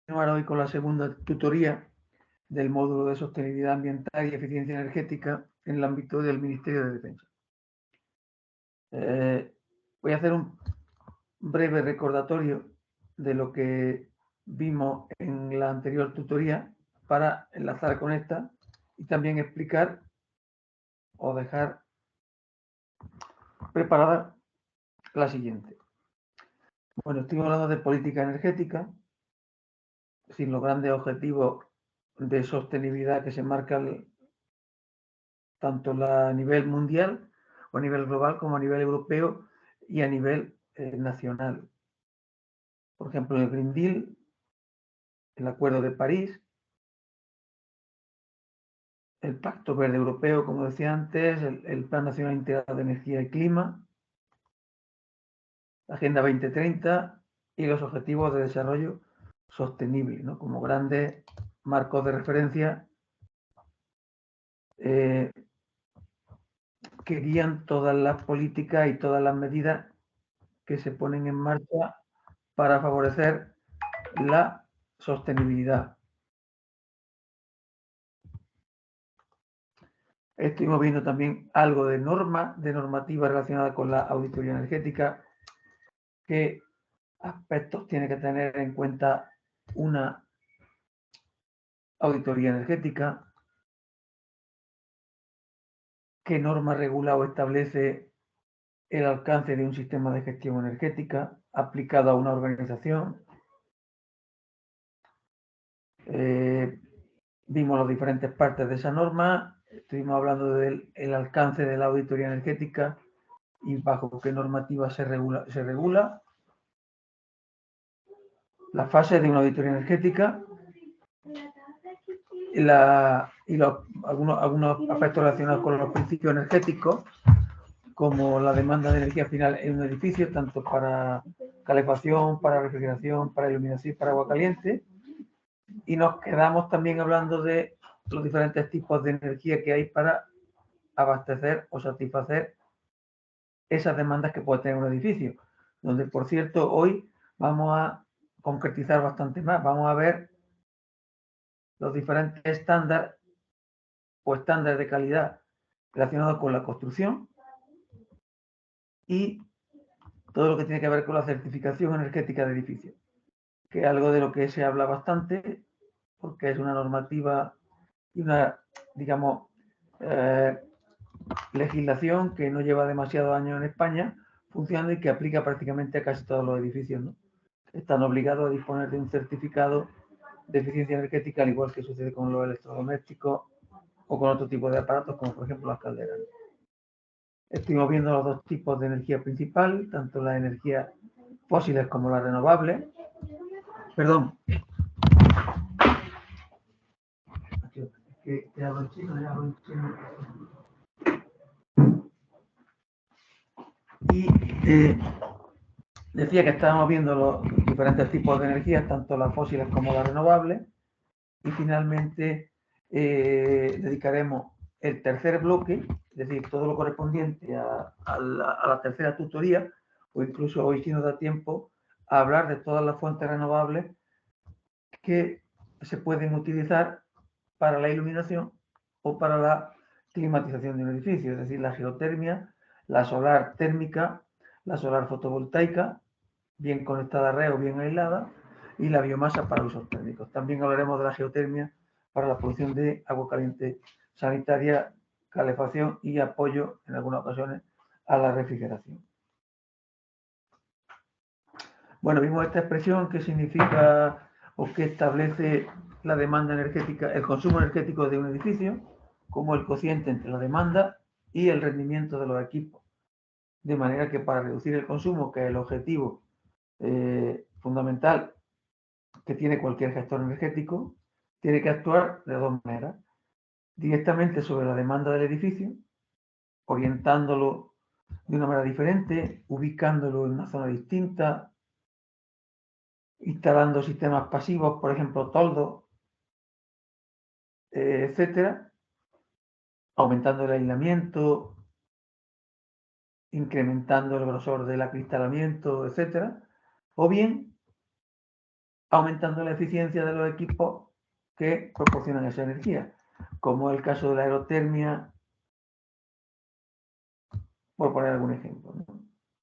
continuar hoy con la segunda tutoría del módulo de sostenibilidad ambiental y eficiencia energética en el ámbito del Ministerio de Defensa. Voy a hacer un breve recordatorio de lo que vimos en la anterior tutoría para enlazar con esta y también explicar o dejar preparada la siguiente. Bueno, estoy hablando de política energética, sin los grandes objetivos de sostenibilidad que se marcan tanto a nivel mundial o a nivel global como a nivel europeo y a nivel nacional. Por ejemplo, el Green Deal, el Acuerdo de París, el Pacto Verde Europeo, como decía antes, el Plan Nacional Integrado de Energía y Clima, la Agenda 2030 y los Objetivos de Desarrollo Sostenible, ¿no? Como grandes marcos de referencia que guían todas las políticas y todas las medidas que se ponen en marcha para favorecer la sostenibilidad. Estuvimos viendo también algo de normativa relacionada con la auditoría energética, qué aspectos tiene que tener en cuenta una auditoría energética, qué norma regula o establece el alcance de un sistema de gestión energética aplicado a una organización. Vimos las diferentes partes de esa norma, estuvimos hablando del alcance de la auditoría energética y bajo qué normativa se regula. La fase de una auditoría energética algunos aspectos relacionados con los principios energéticos, como la demanda de energía final en un edificio, tanto para calefacción, para refrigeración, para iluminación y para agua caliente. Y nos quedamos también hablando de los diferentes tipos de energía que hay para abastecer o satisfacer esas demandas que puede tener un edificio, donde, por cierto, hoy vamos a concretizar bastante más. Vamos a ver los diferentes estándares o estándares de calidad relacionados con la construcción y todo lo que tiene que ver con la certificación energética de edificios, que es algo de lo que se habla bastante, porque es una normativa y una, digamos, legislación que no lleva demasiados años en España funcionando y que aplica prácticamente a casi todos los edificios, ¿no? Están obligados a disponer de un certificado de eficiencia energética, al igual que sucede con los electrodomésticos o con otro tipo de aparatos, como por ejemplo las calderas. Estuvimos viendo los dos tipos de energía principal, tanto las energías fósiles como las renovables. Perdón. Que hablo en chino. Y decía que estábamos viendo los diferentes tipos de energías, tanto las fósiles como las renovables. Y finalmente dedicaremos el tercer bloque, es decir, todo lo correspondiente a la tercera tutoría, o incluso hoy, si nos da tiempo, a hablar de todas las fuentes renovables que se pueden utilizar para la iluminación o para la climatización de un edificio, es decir, la geotermia, la solar térmica, la solar fotovoltaica, bien conectada a red o bien aislada, y la biomasa para usos térmicos. También hablaremos de la geotermia para la producción de agua caliente sanitaria, calefacción y apoyo, en algunas ocasiones, a la refrigeración. Bueno, vimos esta expresión que significa o que establece la demanda energética, el consumo energético de un edificio, como el cociente entre la demanda y el rendimiento de los equipos. De manera que para reducir el consumo, que es el objetivo fundamental que tiene cualquier gestor energético, tiene que actuar de dos maneras. Directamente sobre la demanda del edificio, orientándolo de una manera diferente, ubicándolo en una zona distinta, instalando sistemas pasivos, por ejemplo, toldos, etcétera, aumentando el aislamiento, incrementando el grosor del acristalamiento, etcétera, o bien aumentando la eficiencia de los equipos que proporcionan esa energía, como el caso de la aerotermia, por poner algún ejemplo, ¿no?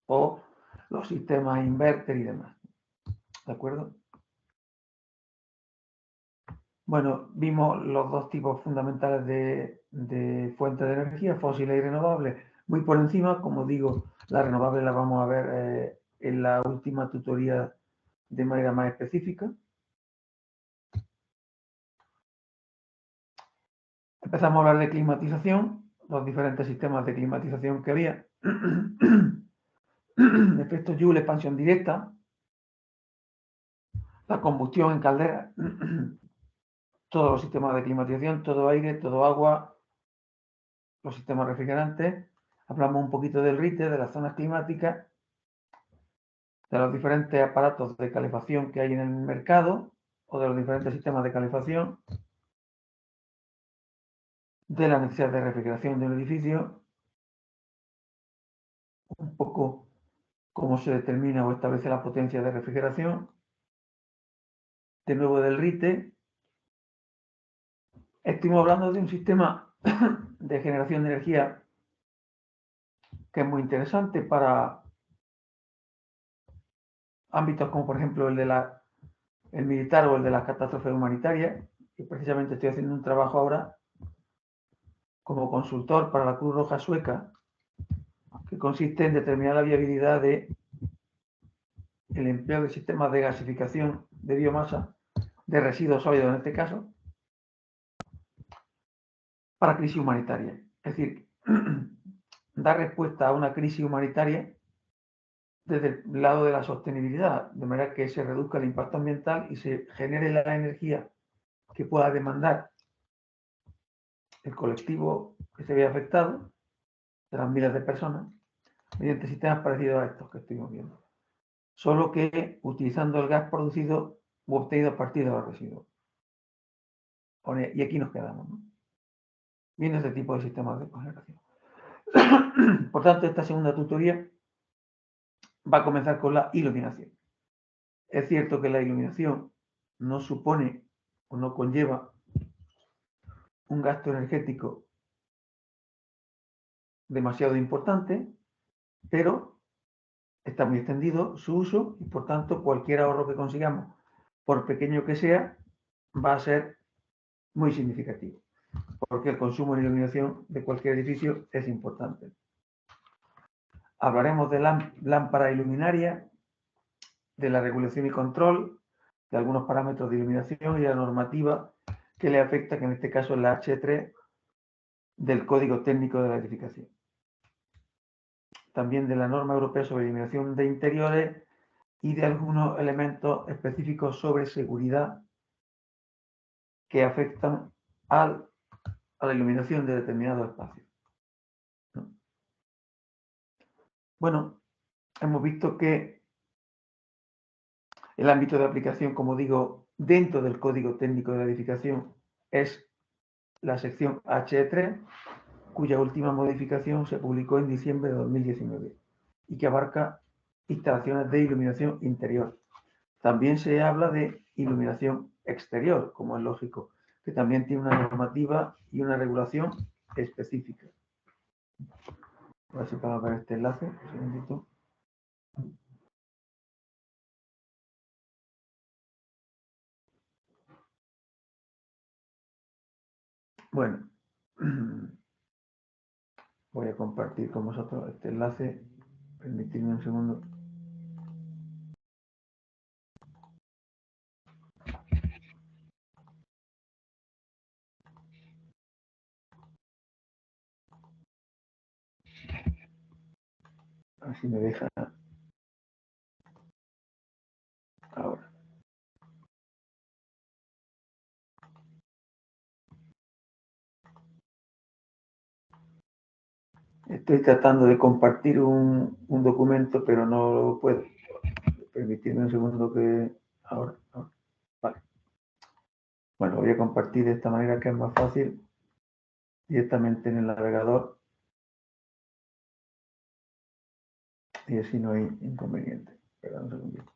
O los sistemas inverter y demás. ¿De acuerdo? Bueno, vimos los dos tipos fundamentales de fuentes de energía, fósiles y renovables, muy por encima. Como digo, las renovables las vamos a ver en la última tutoría de manera más específica. Empezamos a hablar de climatización, los diferentes sistemas de climatización que había. Efecto Joule, expansión directa, la combustión en caldera, todos los sistemas de climatización, todo aire, todo agua, los sistemas refrigerantes. Hablamos un poquito del RITE, de las zonas climáticas, de los diferentes aparatos de calefacción que hay en el mercado o de los diferentes sistemas de calefacción, de la necesidad de refrigeración de un edificio, un poco cómo se determina o establece la potencia de refrigeración, de nuevo del RITE. Estuvimos hablando de un sistema de generación de energía que es muy interesante para ámbitos como por ejemplo el militar o el de las catástrofes humanitarias, y precisamente estoy haciendo un trabajo ahora como consultor para la Cruz Roja Sueca, que consiste en determinar la viabilidad de el empleo de sistemas de gasificación de biomasa, de residuos sólidos en este caso, para crisis humanitaria. Es decir, dar respuesta a una crisis humanitaria desde el lado de la sostenibilidad, de manera que se reduzca el impacto ambiental y se genere la energía que pueda demandar el colectivo que se vea afectado, de las miles de personas, mediante sistemas parecidos a estos que estuvimos viendo. Solo que utilizando el gas producido u obtenido a partir de los residuos. Y aquí nos quedamos, ¿no? Viene este tipo de sistemas de cogeneración. Por tanto, esta segunda tutoría va a comenzar con la iluminación. Es cierto que la iluminación no supone o no conlleva un gasto energético demasiado importante, pero está muy extendido su uso y por tanto cualquier ahorro que consigamos, por pequeño que sea, va a ser muy significativo, porque el consumo de iluminación de cualquier edificio es importante. Hablaremos de lámpara iluminaria, de la regulación y control, de algunos parámetros de iluminación y de la normativa que le afecta, que en este caso es la H3 del Código Técnico de la Edificación. También de la norma europea sobre iluminación de interiores y de algunos elementos específicos sobre seguridad que afectan a la iluminación de determinados espacios. Bueno, hemos visto que el ámbito de aplicación, como digo, dentro del Código Técnico de la Edificación es la sección H3, cuya última modificación se publicó en diciembre de 2019 y que abarca instalaciones de iluminación interior. También se habla de iluminación exterior, como es lógico, que también tiene una normativa y una regulación específica. A ver si podemos ver este enlace, un segundito. Bueno, voy a compartir con vosotros este enlace. Permitidme un segundo. Así me deja ahora. Estoy tratando de compartir un documento, pero no lo puedo. Permitidme un segundo que... Ahora. Vale. Bueno, voy a compartir de esta manera que es más fácil, directamente en el navegador, y así no hay inconveniente. Espera un segundito.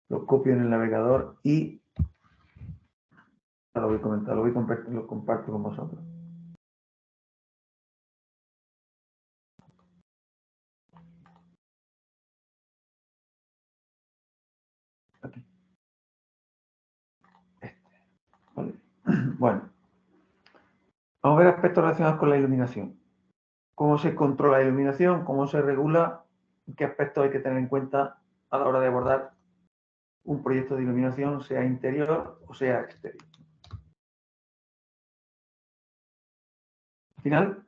Lo copio en el navegador y lo voy a comentar, lo comparto con vosotros. Aquí. ¿Vale? Bueno, vamos a ver aspectos relacionados con la iluminación. Cómo se controla la iluminación, cómo se regula, qué aspectos hay que tener en cuenta a la hora de abordar un proyecto de iluminación, sea interior o sea exterior. Al final,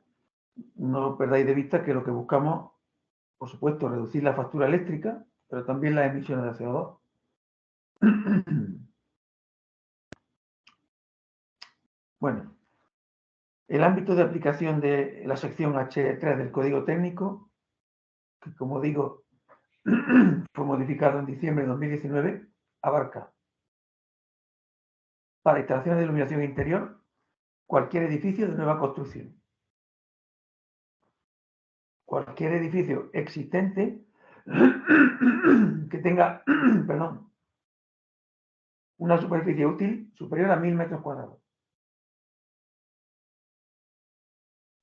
no perdáis de vista que lo que buscamos, por supuesto, reducir la factura eléctrica, pero también las emisiones de CO2. Bueno, el ámbito de aplicación de la sección H3 del Código Técnico, que como digo, fue modificado en diciembre de 2019, abarca para instalaciones de iluminación interior cualquier edificio de nueva construcción. Cualquier edificio existente que tenga perdón, una superficie útil superior a 1000 metros cuadrados.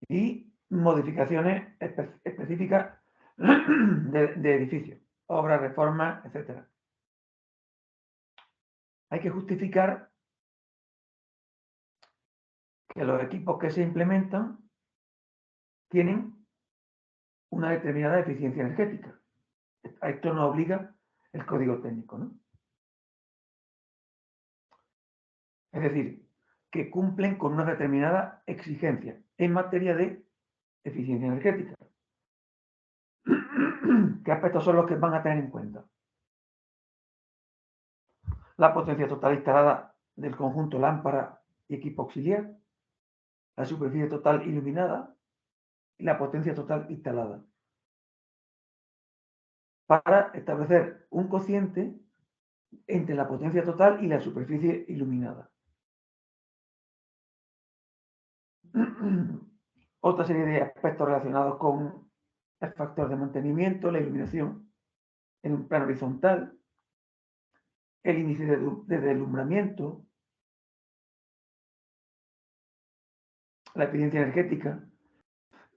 Y modificaciones específicas de edificios, obras, reformas, etc. Hay que justificar que los equipos que se implementan tienen una determinada eficiencia energética. A esto nos obliga el código técnico, ¿no? Es decir, que cumplen con una determinada exigencia en materia de eficiencia energética. ¿Qué aspectos son los que van a tener en cuenta? La potencia total instalada del conjunto lámpara y equipo auxiliar, la superficie total iluminada y la potencia total instalada. Para establecer un cociente entre la potencia total y la superficie iluminada. Otra serie de aspectos relacionados con el factor de mantenimiento, la iluminación en un plano horizontal, el índice de deslumbramiento, la eficiencia energética,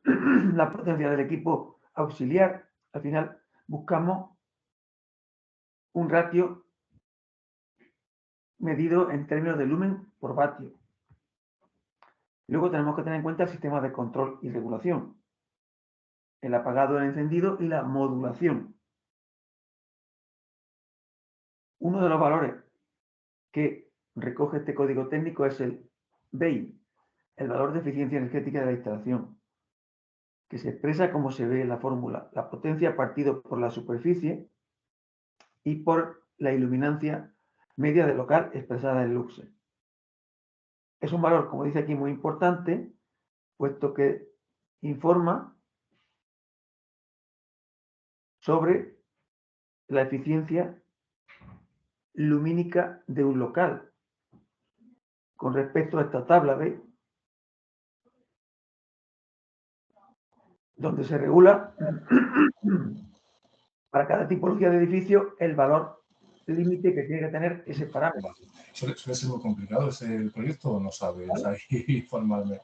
la potencia del equipo auxiliar. Al final buscamos un ratio medido en términos de lumen por vatio. Luego tenemos que tener en cuenta el sistema de control y regulación, el apagado, el encendido y la modulación. Uno de los valores que recoge este código técnico es el BEI, el valor de eficiencia energética de la instalación, que se expresa como se ve en la fórmula, la potencia partido por la superficie y por la iluminancia media del local expresada en luxe. Es un valor, como dice aquí, muy importante, puesto que informa sobre la eficiencia lumínica de un local. Con respecto a esta tabla, ¿veis? Donde se regula para cada tipología de edificio el valor límite que tiene que tener ese parámetro. ¿Suele ser muy complicado ese proyecto o no sabes ahí informarme?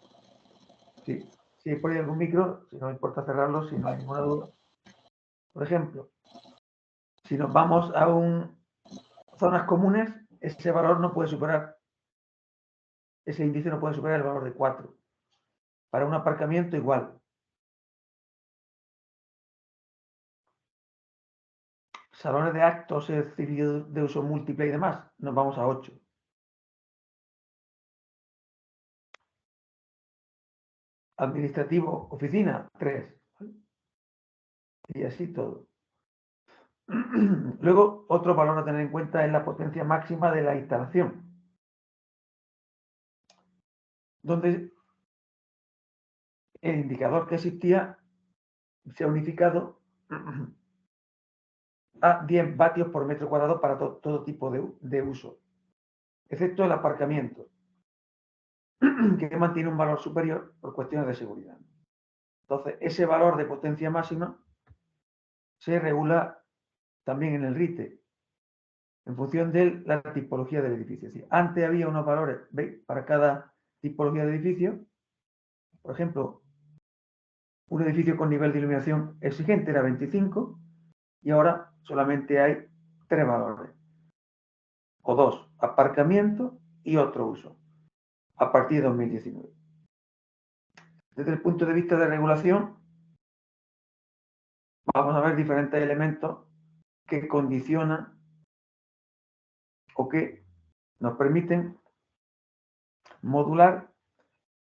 Sí, si hay por ahí algún micro, si no importa cerrarlo, si no hay ninguna duda. Por ejemplo, si nos vamos a zonas comunes, ese valor no puede superar, ese índice no puede superar el valor de 4. Para un aparcamiento igual. Salones de actos, edificios de uso múltiple y demás, nos vamos a 8. Administrativo, oficina, 3. Y así todo. Luego, otro valor a tener en cuenta es la potencia máxima de la instalación, donde el indicador que existía se ha unificado a 10 vatios por metro cuadrado para todo tipo de uso, excepto el aparcamiento, que mantiene un valor superior por cuestiones de seguridad. Entonces, ese valor de potencia máxima se regula también en el RITE, en función de la tipología del edificio. Es decir, antes había unos valores, ¿veis?, para cada tipología de edificio. Por ejemplo, un edificio con nivel de iluminación exigente era 25 y ahora solamente hay 3 valores, o 2, aparcamiento y otro uso, a partir de 2019. Desde el punto de vista de regulación, vamos a ver diferentes elementos que condicionan o que nos permiten modular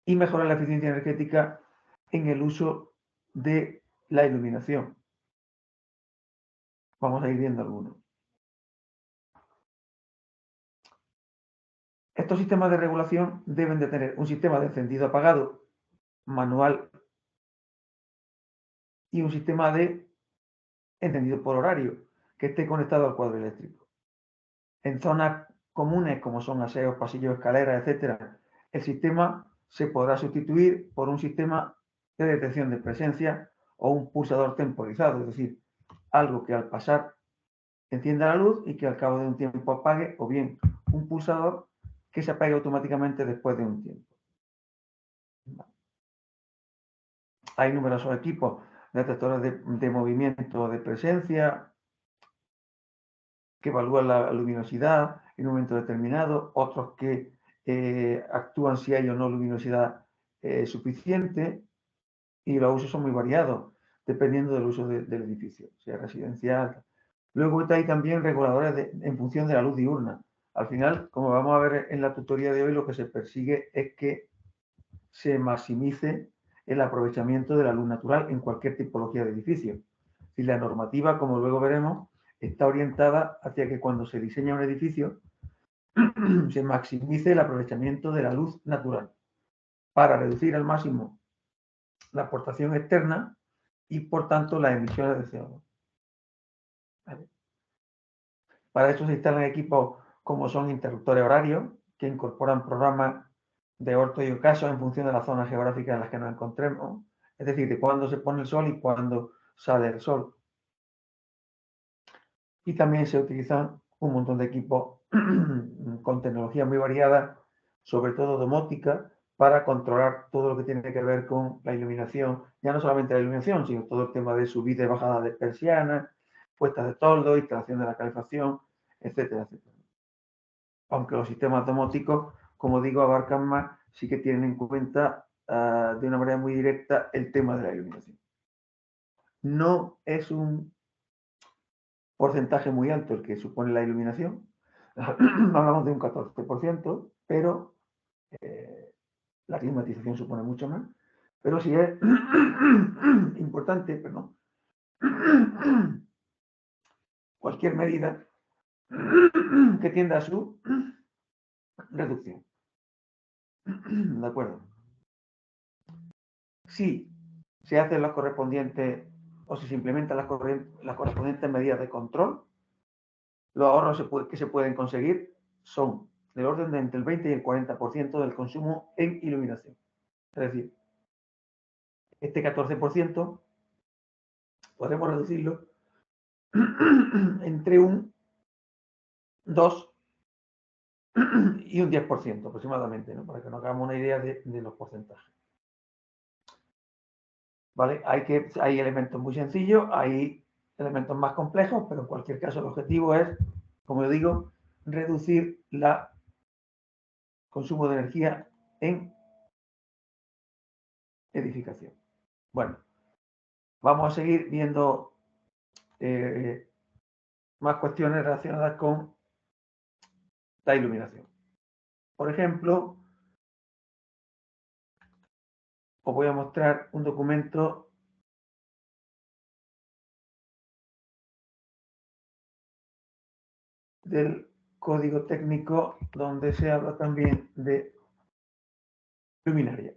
y mejorar la eficiencia energética en el uso de la iluminación. Vamos a ir viendo algunos. Estos sistemas de regulación deben de tener un sistema de encendido-apagado manual y un sistema de encendido por horario que esté conectado al cuadro eléctrico. En zonas comunes como son aseos, pasillos, escaleras, etcétera, el sistema se podrá sustituir por un sistema de detección de presencia o un pulsador temporizado, es decir, algo que al pasar encienda la luz y que al cabo de un tiempo apague, o bien un pulsador que se apague automáticamente después de un tiempo. Hay numerosos equipos, detectores de movimiento de presencia, que evalúan la luminosidad en un momento determinado, otros que actúan si hay o no luminosidad suficiente, y los usos son muy variados, dependiendo del uso del edificio, sea residencial. Luego hay también reguladores en función de la luz diurna. Al final, como vamos a ver en la tutoría de hoy, lo que se persigue es que se maximice el aprovechamiento de la luz natural en cualquier tipología de edificio. Y la normativa, como luego veremos, está orientada hacia que cuando se diseña un edificio se maximice el aprovechamiento de la luz natural para reducir al máximo la aportación externa y, por tanto, las emisiones de CO2. ¿Vale? Para eso se instalan equipos como son interruptores horarios, que incorporan programas de orto y ocaso en función de la zona geográfica en la que nos encontremos, es decir, de cuándo se pone el sol y cuándo sale el sol. Y también se utilizan un montón de equipos con tecnología muy variada, sobre todo domótica, para controlar todo lo que tiene que ver con la iluminación, ya no solamente la iluminación, sino todo el tema de subida y bajada de persianas, puestas de toldo, instalación de la calefacción, etcétera, etcétera. Aunque los sistemas domóticos, como digo, abarcan más, sí que tienen en cuenta de una manera muy directa el tema de la iluminación. No es un porcentaje muy alto el que supone la iluminación, hablamos de un 14%, pero la climatización supone mucho más, pero sí es importante, perdón, cualquier medida que tienda a su reducción. ¿De acuerdo? Si se hacen las correspondientes o si se implementan las correspondientes medidas de control, los ahorros que se pueden conseguir son del orden de entre el 20 y el 40% del consumo en iluminación. Es decir, este 14% podemos reducirlo entre un 2 y un 10% aproximadamente, ¿no? Para que nos hagamos una idea de los porcentajes. ¿Vale? Hay elementos muy sencillos, hay elementos más complejos, pero en cualquier caso el objetivo es, como yo digo, reducir el consumo de energía en edificación. Bueno, vamos a seguir viendo más cuestiones relacionadas con la iluminación. Por ejemplo, os voy a mostrar un documento del código técnico donde se habla también de luminaria.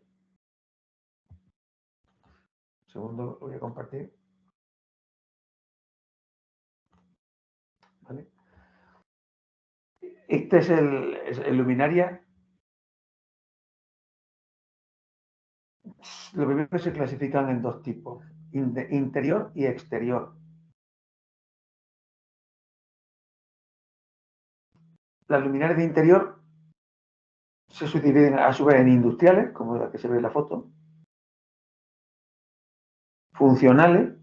Un segundo, lo voy a compartir. ¿Vale? Este es el luminaria. Lo primero que se clasifican en dos tipos, interior y exterior. Las luminarias de interior se subdividen a su vez en industriales, como la que se ve en la foto, funcionales,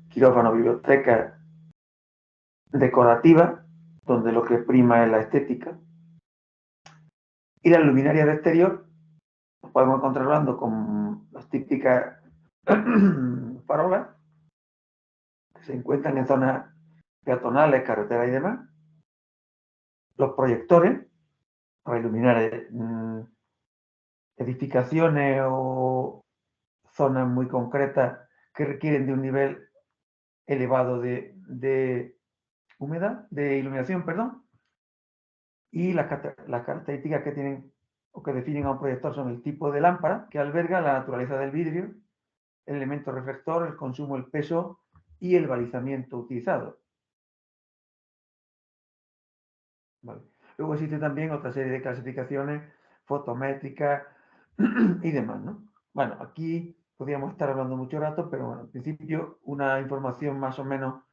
quirófano, biblioteca, decorativa, donde lo que prima es la estética, y las luminarias de exterior las podemos encontrar hablando con las típicas farolas que se encuentran en zonas peatonales, carreteras y demás, los proyectores para iluminar edificaciones o zonas muy concretas que requieren de un nivel elevado de humedad, de iluminación, perdón, y las características que tienen o que definen a un proyector son el tipo de lámpara que alberga, la naturaleza del vidrio, el elemento reflector, el consumo, el peso y el balizamiento utilizado. Vale. Luego existe también otra serie de clasificaciones fotométricas y demás, ¿no? Bueno, aquí podríamos estar hablando mucho rato, pero bueno, en principio una información más o menos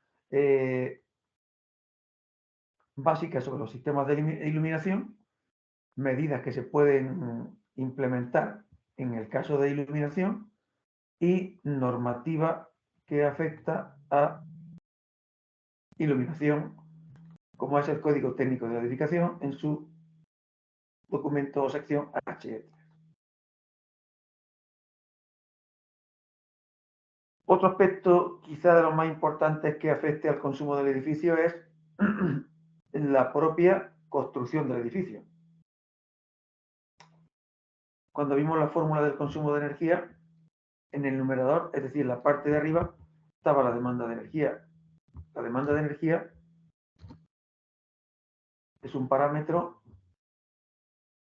básica sobre los sistemas de iluminación, medidas que se pueden implementar en el caso de iluminación y normativa que afecta a iluminación, como es el Código Técnico de la Edificación en su documento o sección H. Otro aspecto, quizá de los más importantes que afecte al consumo del edificio es la propia construcción del edificio. Cuando vimos la fórmula del consumo de energía, en el numerador, es decir, en la parte de arriba, estaba la demanda de energía. La demanda de energía es un parámetro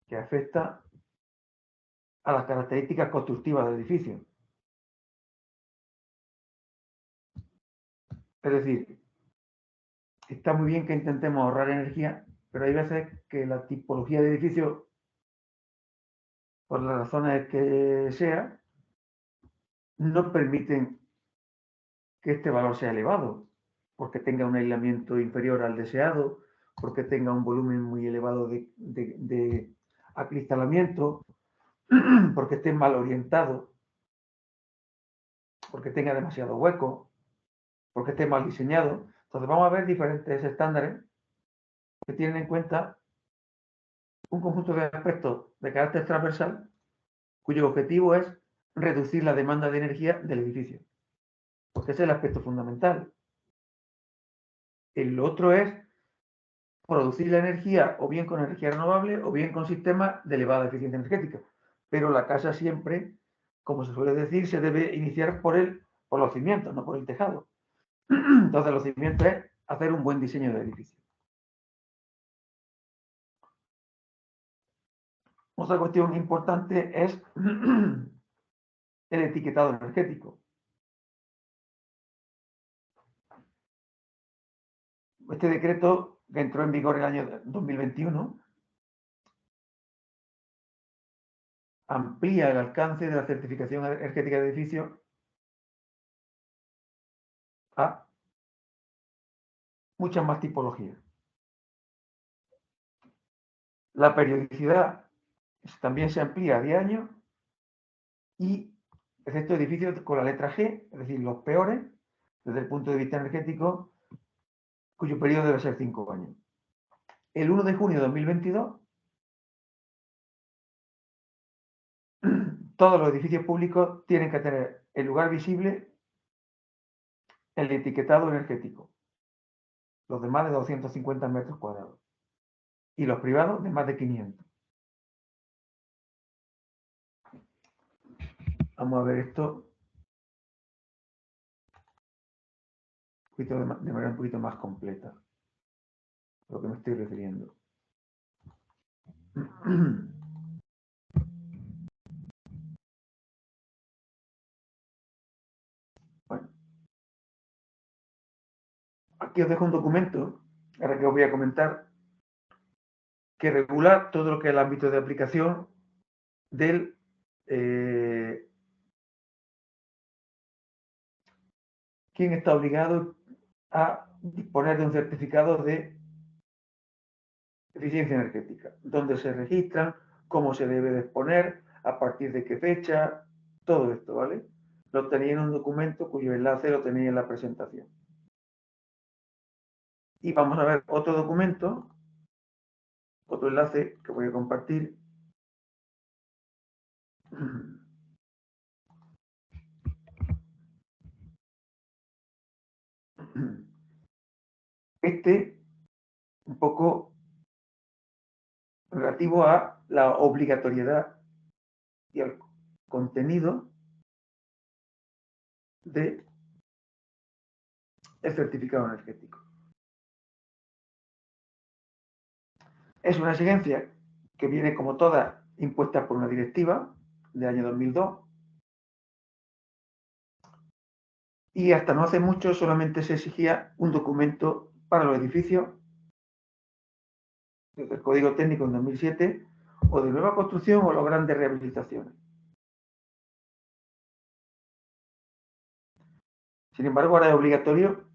que afecta a las características constructivas del edificio. Es decir, está muy bien que intentemos ahorrar energía, pero hay veces que la tipología de edificio, por las razones que sea, no permiten que este valor sea elevado, porque tenga un aislamiento inferior al deseado, porque tenga un volumen muy elevado de acristalamiento, porque esté mal orientado, porque tenga demasiado hueco, porque esté mal diseñado. Entonces vamos a ver diferentes estándares que tienen en cuenta un conjunto de aspectos de carácter transversal cuyo objetivo es reducir la demanda de energía del edificio, porque ese es el aspecto fundamental. El otro es producir la energía o bien con energía renovable o bien con sistemas de elevada eficiencia energética. Pero la casa siempre, como se suele decir, se debe iniciar por los cimientos, no por el tejado. Entonces, los cimientos es hacer un buen diseño de edificio. Otra cuestión importante es el etiquetado energético. Este decreto, que entró en vigor en el año 2021, amplía el alcance de la certificación energética de edificios a muchas más tipologías. La periodicidad también se amplía a 10 años y, excepto edificios con la letra G, es decir, los peores, desde el punto de vista energético, cuyo periodo debe ser 5 años. El 1 de junio de 2022, todos los edificios públicos tienen que tener el lugar visible, el etiquetado energético, los de más de 250 metros cuadrados, y los privados de más de 500. Vamos a ver esto de manera un poquito más completa, a lo que me estoy refiriendo. Bueno, aquí os dejo un documento, ahora que os voy a comentar, que regula todo lo que es el ámbito de aplicación del quién está obligado a disponer de un certificado de eficiencia energética, dónde se registran, cómo se debe de exponer, a partir de qué fecha, todo esto, ¿vale? Lo tenéis en un documento cuyo enlace lo tenéis en la presentación. Y vamos a ver otro documento, otro enlace que voy a compartir. Este, un poco relativo a la obligatoriedad y al contenido del certificado energético. Es una exigencia que viene, como todas, impuesta por una directiva del año 2002, y hasta no hace mucho solamente se exigía un documento para los edificios, desde el Código Técnico en 2007, o de nueva construcción o las grandes rehabilitaciones. Sin embargo, ahora es obligatorio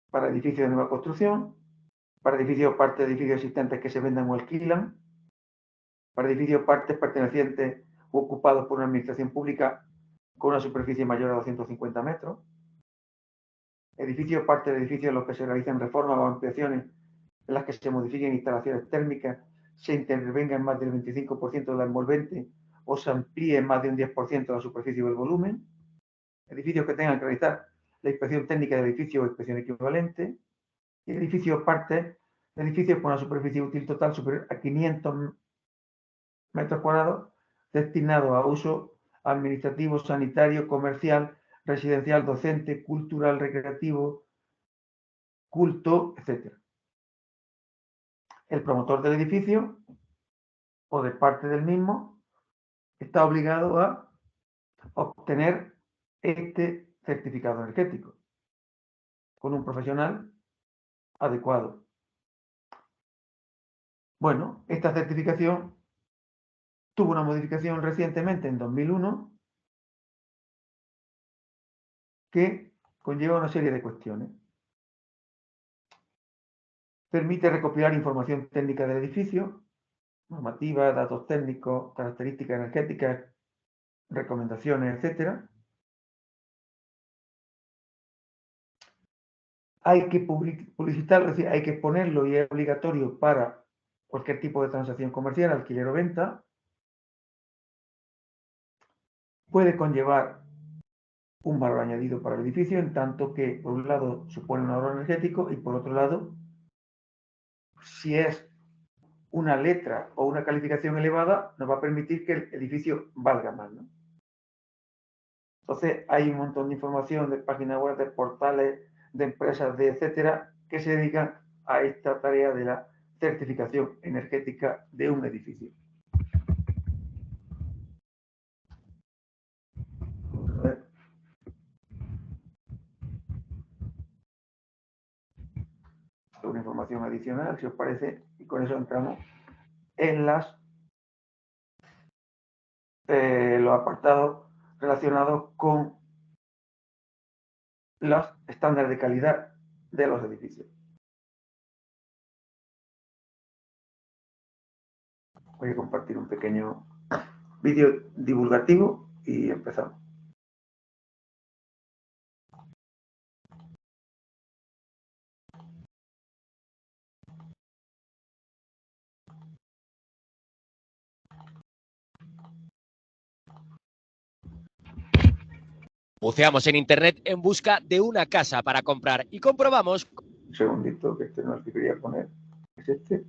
para edificios de nueva construcción, para edificios parte de edificios existentes que se vendan o alquilan, para edificios partes pertenecientes o ocupados por una administración pública con una superficie mayor a 250 metros, edificios parte de edificios en los que se realizan reformas o ampliaciones en las que se modifiquen instalaciones térmicas, se intervenga en más del 25% de la envolvente o se amplíe en más de un 10% la superficie o el volumen, edificios que tengan que realizar la inspección técnica del edificio o inspección equivalente, y edificios partes de edificios con una superficie útil total superior a 500 metros cuadrados destinados a uso administrativo, sanitario, comercial, residencial, docente, cultural, recreativo, culto, etc. El promotor del edificio o de parte del mismo está obligado a obtener este certificado energético con un profesional adecuado. Bueno, esta certificación tuvo una modificación recientemente en 2001 que conlleva una serie de cuestiones. Permite recopilar información técnica del edificio, normativa, datos técnicos, características energéticas, recomendaciones, etc. Hay que publicitarlo, es decir, hay que exponerlo y es obligatorio para cualquier tipo de transacción comercial, alquiler o venta. Puede conllevar un valor añadido para el edificio, en tanto que, por un lado, supone un ahorro energético y, por otro lado, si es una letra o una calificación elevada, nos va a permitir que el edificio valga más, ¿no? Entonces, hay un montón de información de páginas web, de portales, de empresas, de etcétera, que se dedican a esta tarea de la certificación energética de un edificio. A ver. Una información adicional, si os parece, y con eso entramos en los apartados relacionados con los estándares de calidad de los edificios. Voy a compartir un pequeño vídeo divulgativo y empezamos. Buceamos en internet en busca de una casa para comprar y comprobamos... Un segundito, que este no es el que quería poner. Es este.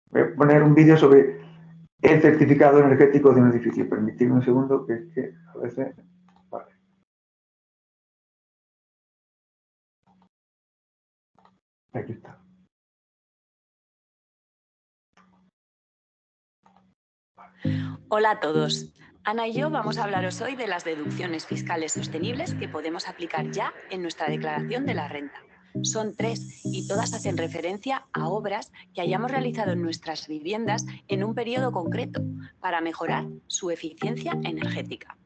Voy a poner un vídeo sobre el certificado energético de un edificio. Permitidme un segundo, que es que a veces... Vale. Aquí está. Hola a todos. Ana y yo vamos a hablaros hoy de las deducciones fiscales sostenibles que podemos aplicar ya en nuestra declaración de la renta. Son 3 y todas hacen referencia a obras que hayamos realizado en nuestras viviendas en un periodo concreto para mejorar su eficiencia energética.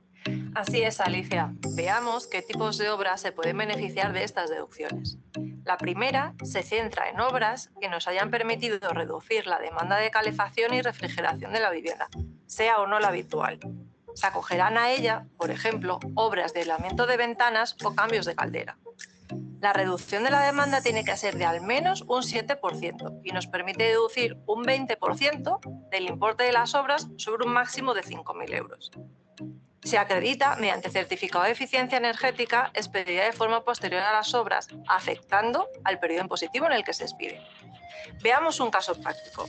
Así es, Alicia. Veamos qué tipos de obras se pueden beneficiar de estas deducciones. La primera se centra en obras que nos hayan permitido reducir la demanda de calefacción y refrigeración de la vivienda, sea o no la habitual. Se acogerán a ella, por ejemplo, obras de aislamiento de ventanas o cambios de caldera. La reducción de la demanda tiene que ser de al menos un 7% y nos permite deducir un 20% del importe de las obras sobre un máximo de 5.000 euros. Se acredita mediante certificado de eficiencia energética expedida de forma posterior a las obras, afectando al periodo impositivo en el que se expide. Veamos un caso práctico.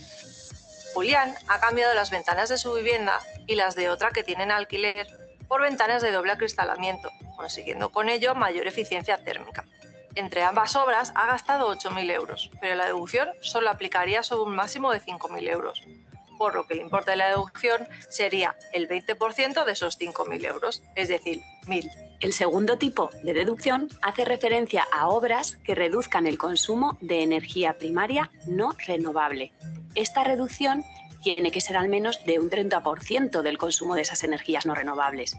Julián ha cambiado las ventanas de su vivienda y las de otra que tiene en alquiler por ventanas de doble acristalamiento, consiguiendo con ello mayor eficiencia térmica. Entre ambas obras ha gastado 8.000 euros, pero la deducción solo aplicaría sobre un máximo de 5.000 euros, por lo que el importe de la deducción sería el 20% de esos 5.000 euros, es decir, 1.000. El segundo tipo de deducción hace referencia a obras que reduzcan el consumo de energía primaria no renovable. Esta reducción tiene que ser al menos de un 30% del consumo de esas energías no renovables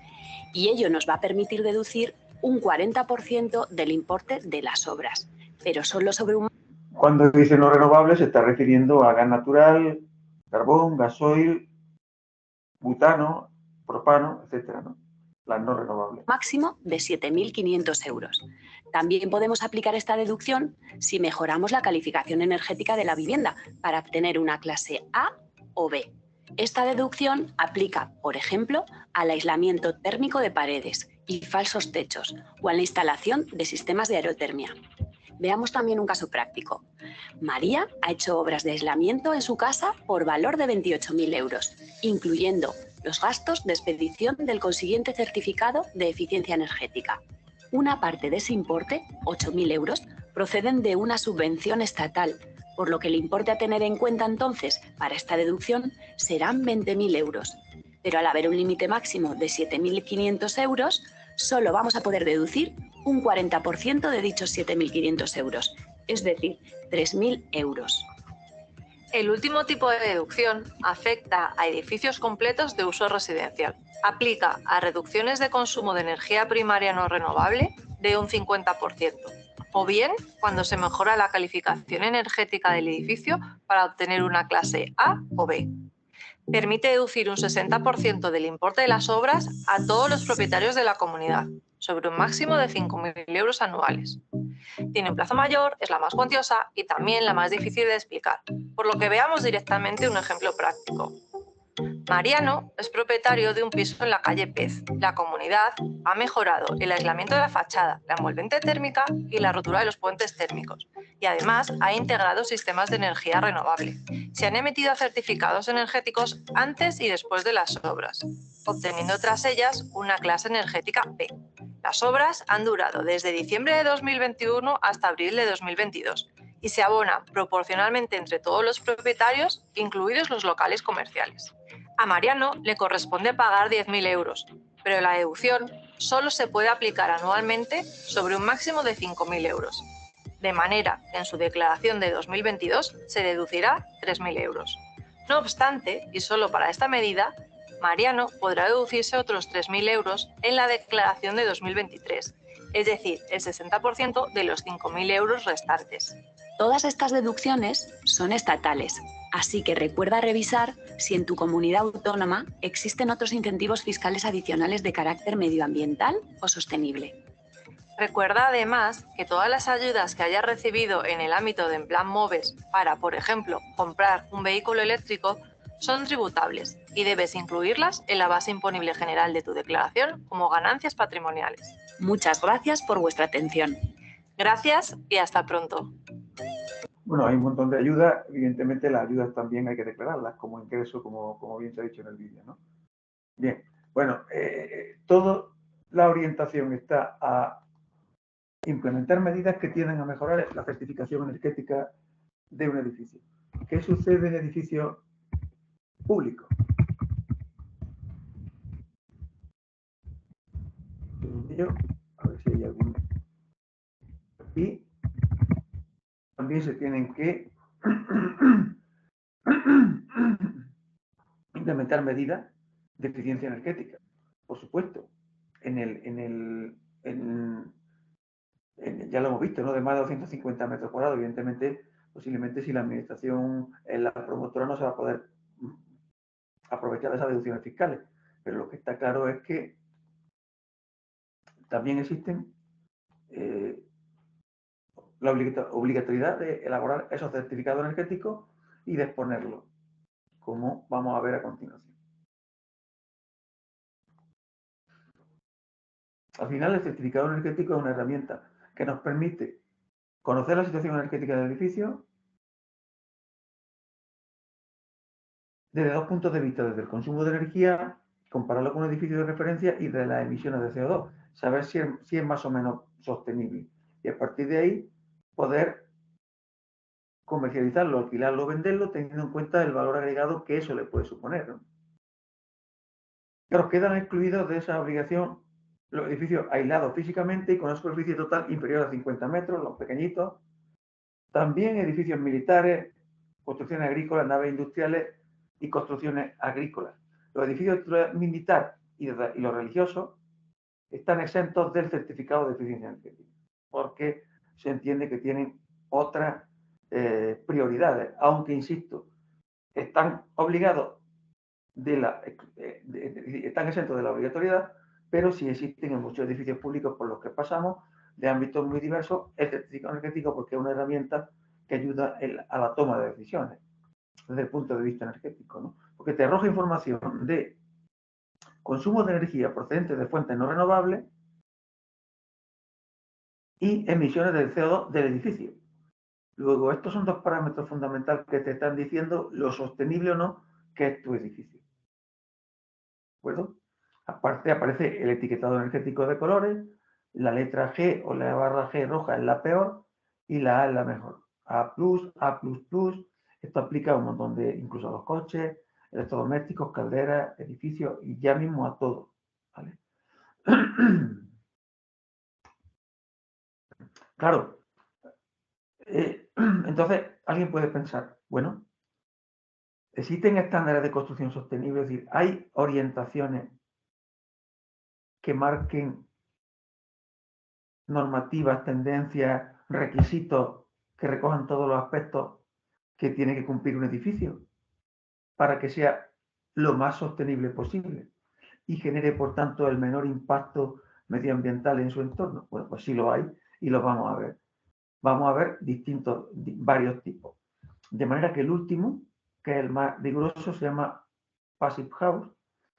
y ello nos va a permitir deducir un 40% del importe de las obras, pero solo sobre un... Cuando dice no renovable se está refiriendo a gas natural, carbón, gasoil, butano, propano, etcétera, ¿no? Las no renovables. máximo de 7.500 euros. También podemos aplicar esta deducción si mejoramos la calificación energética de la vivienda para obtener una clase A o B. Esta deducción aplica, por ejemplo, al aislamiento térmico de paredes y falsos techos o a la instalación de sistemas de aerotermia. Veamos también un caso práctico. María ha hecho obras de aislamiento en su casa por valor de 28.000 euros, incluyendo los gastos de expedición del consiguiente certificado de eficiencia energética. Una parte de ese importe, 8.000 euros, proceden de una subvención estatal, por lo que el importe a tener en cuenta entonces para esta deducción serán 20.000 euros. Pero al haber un límite máximo de 7.500 euros, solo vamos a poder deducir un 40% de dichos 7.500 euros, es decir, 3.000 euros. El último tipo de deducción afecta a edificios completos de uso residencial. Aplica a reducciones de consumo de energía primaria no renovable de un 50%, o bien cuando se mejora la calificación energética del edificio para obtener una clase A o B. Permite deducir un 60% del importe de las obras a todos los propietarios de la comunidad, sobre un máximo de 5.000 euros anuales. Tiene un plazo mayor, es la más cuantiosa y también la más difícil de explicar, por lo que veamos directamente un ejemplo práctico. Mariano es propietario de un piso en la calle Pez. La comunidad ha mejorado el aislamiento de la fachada, la envolvente térmica y la rotura de los puentes térmicos, y además ha integrado sistemas de energía renovable. Se han emitido certificados energéticos antes y después de las obras, obteniendo tras ellas una clase energética B. Las obras han durado desde diciembre de 2021 hasta abril de 2022 y se abonan proporcionalmente entre todos los propietarios, incluidos los locales comerciales. A Mariano le corresponde pagar 10.000 euros, pero la deducción solo se puede aplicar anualmente sobre un máximo de 5.000 euros. De manera que en su declaración de 2022 se deducirá 3.000 euros. No obstante, y solo para esta medida, Mariano podrá deducirse otros 3.000 euros en la declaración de 2023, es decir, el 60% de los 5.000 euros restantes. Todas estas deducciones son estatales, así que recuerda revisar si en tu comunidad autónoma existen otros incentivos fiscales adicionales de carácter medioambiental o sostenible. Recuerda además que todas las ayudas que hayas recibido en el ámbito de En Plan MOVES para, por ejemplo, comprar un vehículo eléctrico son tributables y debes incluirlas en la base imponible general de tu declaración como ganancias patrimoniales. Muchas gracias por vuestra atención. Gracias y hasta pronto. Bueno, hay un montón de ayudas. Evidentemente, las ayudas también hay que declararlas como ingreso, como bien se ha dicho en el vídeo, ¿no? Bien, bueno, toda la orientación está a implementar medidas que tiendan a mejorar la certificación energética de un edificio. ¿Qué sucede en edificios públicos? A ver si hay alguno. Y también se tienen que implementar medidas de eficiencia energética, por supuesto. ya lo hemos visto, ¿no? De más de 250 metros cuadrados. Evidentemente, posiblemente si la administración, la promotora no se va a poder aprovechar de esas deducciones fiscales. Pero lo que está claro es que también existen la obligatoriedad de elaborar esos certificados energéticos y de exponerlos, como vamos a ver a continuación. Al final, el certificado energético es una herramienta que nos permite conocer la situación energética del edificio desde dos puntos de vista, desde el consumo de energía, compararlo con un edificio de referencia y de las emisiones de CO2, saber si es más o menos sostenible. Y a partir de ahí, poder comercializarlo, alquilarlo, venderlo, teniendo en cuenta el valor agregado que eso le puede suponer, ¿no? Claro, quedan excluidos de esa obligación los edificios aislados físicamente y con una superficie total inferior a 50 metros, los pequeñitos. También edificios militares, construcciones agrícolas, naves industriales y construcciones agrícolas. Los edificios militares y los religiosos están exentos del certificado de eficiencia energética, porque se entiende que tienen otras prioridades, aunque, insisto, están obligados están exentos de la obligatoriedad, pero sí existen en muchos edificios públicos por los que pasamos, de ámbitos muy diversos, el certificado energético, porque es una herramienta que ayuda a la toma de decisiones desde el punto de vista energético, ¿no? Porque te arroja información de consumo de energía procedente de fuentes no renovables y emisiones del CO2 del edificio. Luego, estos son dos parámetros fundamentales que te están diciendo lo sostenible o no que es tu edificio. ¿De acuerdo? Aparte aparece el etiquetado energético de colores, la letra G o la barra G roja es la peor y la A es la mejor. A+, A++, esto aplica a un montón de, incluso a los coches, electrodomésticos, calderas, edificios y ya mismo a todo, ¿vale? Claro, entonces alguien puede pensar, bueno, existen estándares de construcción sostenible, es decir, hay orientaciones que marquen normativas, tendencias, requisitos que recojan todos los aspectos que tiene que cumplir un edificio para que sea lo más sostenible posible y genere, por tanto, el menor impacto medioambiental en su entorno. Bueno, pues sí lo hay y lo vamos a ver. Vamos a ver varios tipos. De manera que el último, que es el más riguroso, se llama Passive House.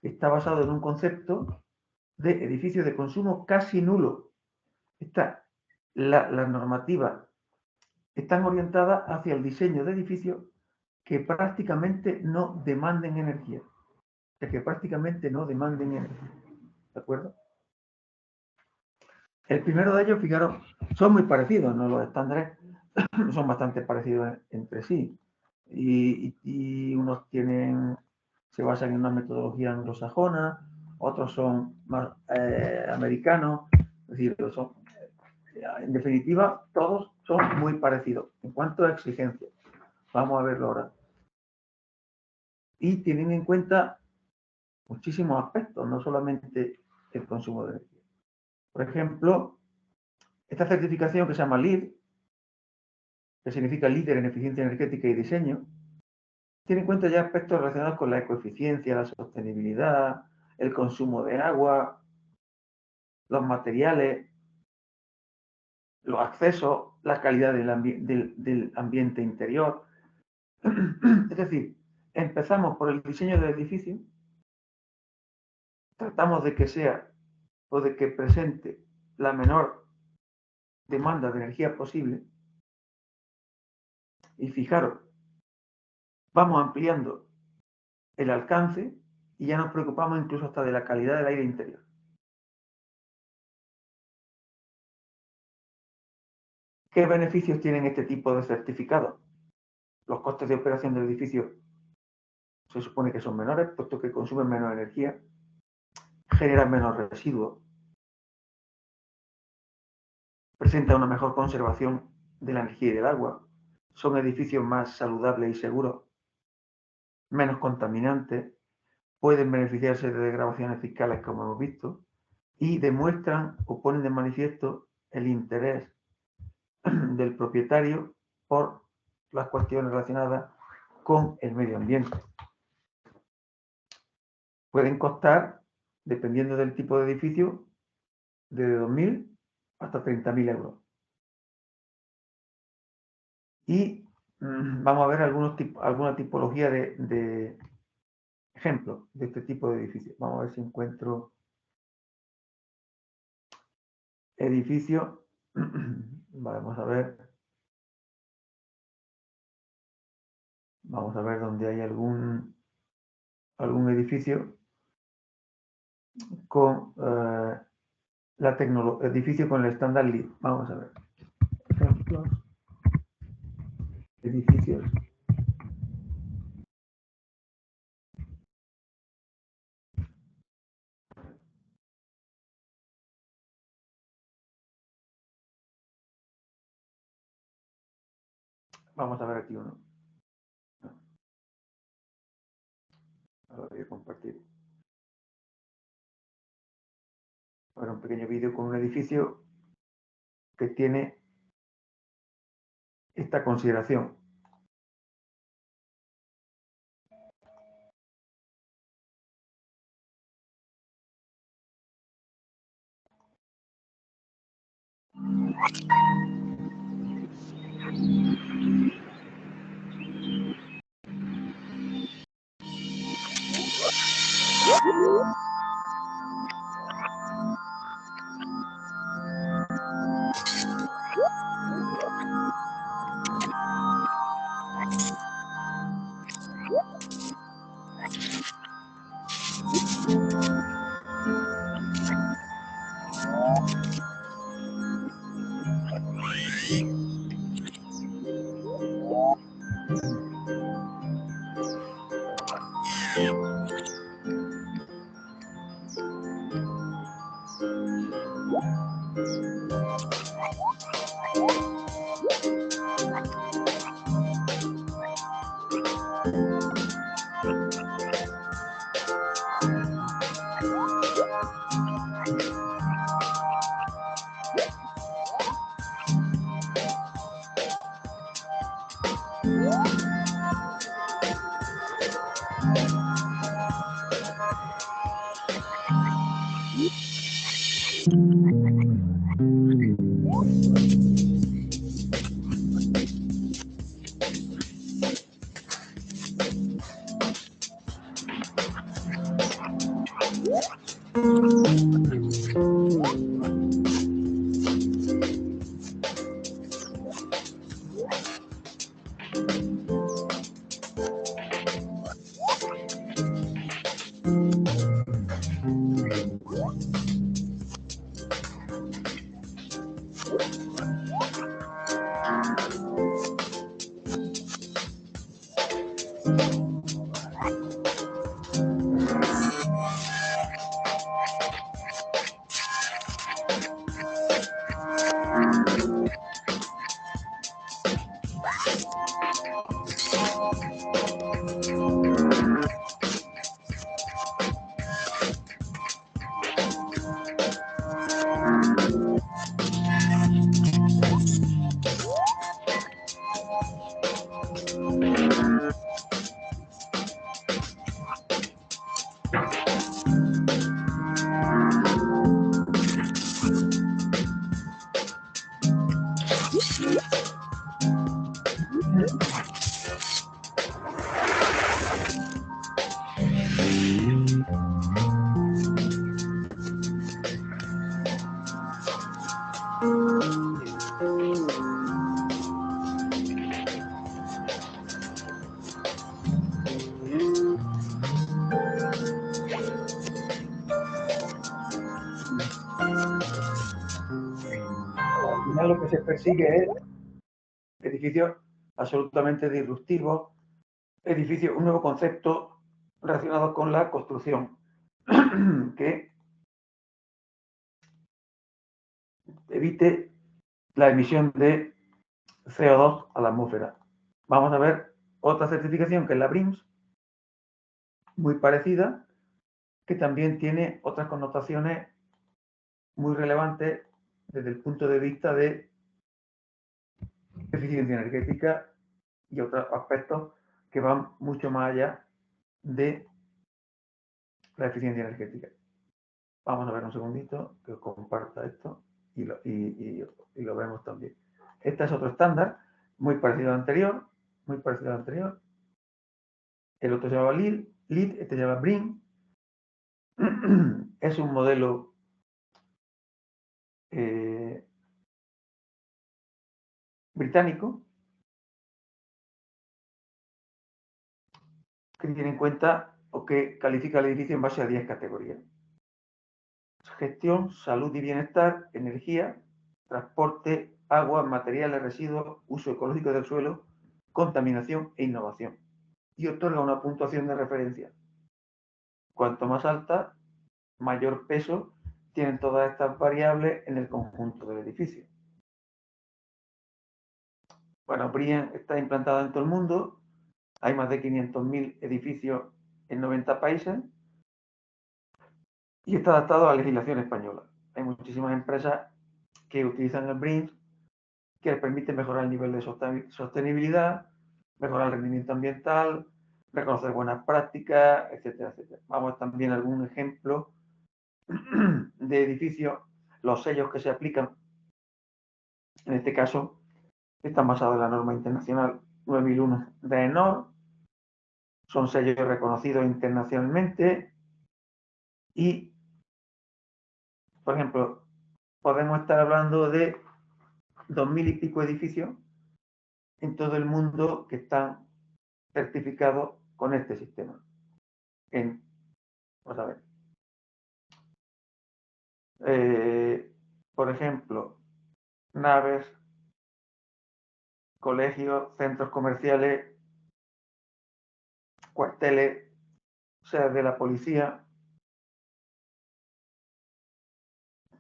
Está basado en un concepto de edificio de consumo casi nulo. Las normativas están orientadas hacia el diseño de edificios que prácticamente no demanden energía. O sea, que prácticamente no demanden energía. ¿De acuerdo? El primero de ellos, fijaros, son muy parecidos, ¿no? Los estándares son bastante parecidos entre sí. Y unos se basan en una metodología anglosajona, otros son más americanos. Es decir, en definitiva, todos son muy parecidos en cuanto a exigencias. Vamos a verlo ahora. Y tienen en cuenta muchísimos aspectos, no solamente el consumo de energía. Por ejemplo, esta certificación que se llama LEED, que significa líder en eficiencia energética y diseño, tiene en cuenta ya aspectos relacionados con la ecoeficiencia, la sostenibilidad, el consumo de agua, los materiales, los accesos, la calidad del ambiente interior. Es decir, empezamos por el diseño del edificio, tratamos de que sea o de que presente la menor demanda de energía posible y fijaros, vamos ampliando el alcance y ya nos preocupamos incluso hasta de la calidad del aire interior. ¿Qué beneficios tienen este tipo de certificados? Los costes de operación del edificio se supone que son menores, puesto que consumen menos energía, generan menos residuos, presentan una mejor conservación de la energía y del agua, son edificios más saludables y seguros, menos contaminantes, pueden beneficiarse de desgravaciones fiscales, como hemos visto, y demuestran o ponen de manifiesto el interés del propietario por las cuestiones relacionadas con el medio ambiente. Pueden costar, dependiendo del tipo de edificio, desde 2.000 hasta 30.000 euros. Y vamos a ver alguna tipología de ejemplos de este tipo de edificios. Vamos a ver si encuentro edificio. Vamos a ver. Vamos a ver dónde hay algún edificio con la tecnología, edificio con el estándar LEED. Vamos a ver. Ejemplos. Edificios. Vamos a ver aquí uno. Ahora voy a compartir. Ahora un pequeño vídeo con un edificio que tiene esta consideración. Al final lo que se persigue es edificios absolutamente disruptivos, edificios, un nuevo concepto relacionado con la construcción que evite la emisión de CO2 a la atmósfera. Vamos a ver otra certificación que es la BRIMS, muy parecida, que también tiene otras connotaciones muy relevantes desde el punto de vista de eficiencia energética y otros aspectos que van mucho más allá de la eficiencia energética. Vamos a ver un segundito que os comparta esto y lo vemos también. Este es otro estándar, muy parecido al anterior, muy parecido al anterior. El otro se llama LEED, este se llama BREEAM. Es un modelo británico que tiene en cuenta o que califica el edificio en base a 10 categorías. Gestión, salud y bienestar, energía, transporte, agua, materiales, residuos, uso ecológico del suelo, contaminación e innovación. Y otorga una puntuación de referencia. Cuanto más alta, mayor peso tienen todas estas variables en el conjunto del edificio. Bueno, BREEAM está implantada en todo el mundo. Hay más de 500.000 edificios en 90 países y está adaptado a la legislación española. Hay muchísimas empresas que utilizan el BREEAM que les permite mejorar el nivel de sostenibilidad, mejorar el rendimiento ambiental, reconocer buenas prácticas, etcétera, etcétera. Vamos también a algún ejemplo de edificios, los sellos que se aplican, en este caso, están basados en la norma internacional 9001 de ENOR, son sellos reconocidos internacionalmente y, por ejemplo, podemos estar hablando de 2000 y pico edificios en todo el mundo que están certificados con este sistema. Vamos a ver. Por ejemplo, naves, colegios, centros comerciales, cuarteles, sedes de la policía,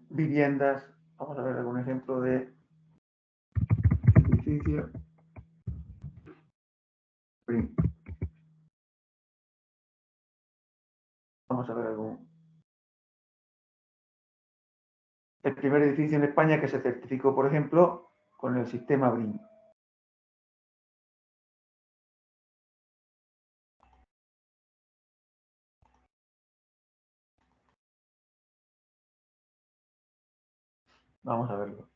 viviendas. Vamos a ver algún ejemplo de edificio. Vamos a ver algún. El primer edificio en España que se certificó, por ejemplo, con el sistema BREEAM. Vamos a verlo.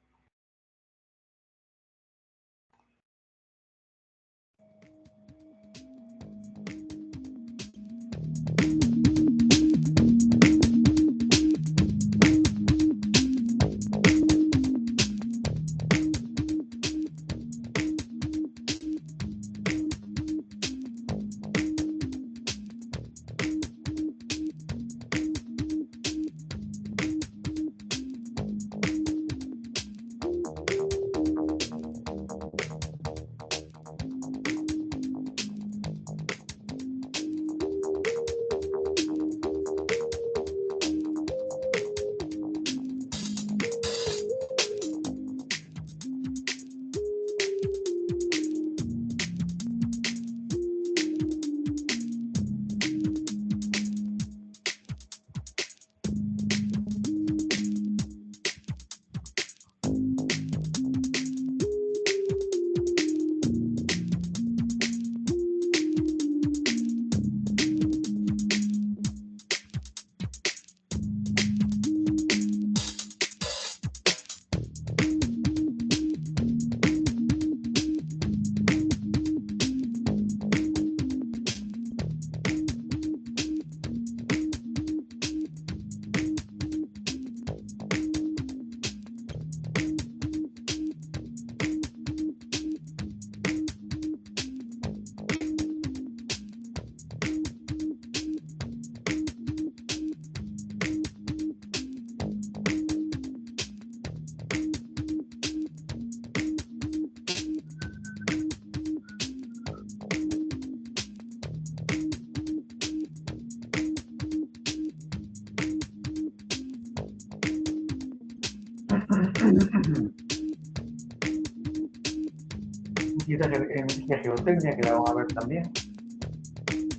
Y esa energía geotecnia que la vamos a ver también,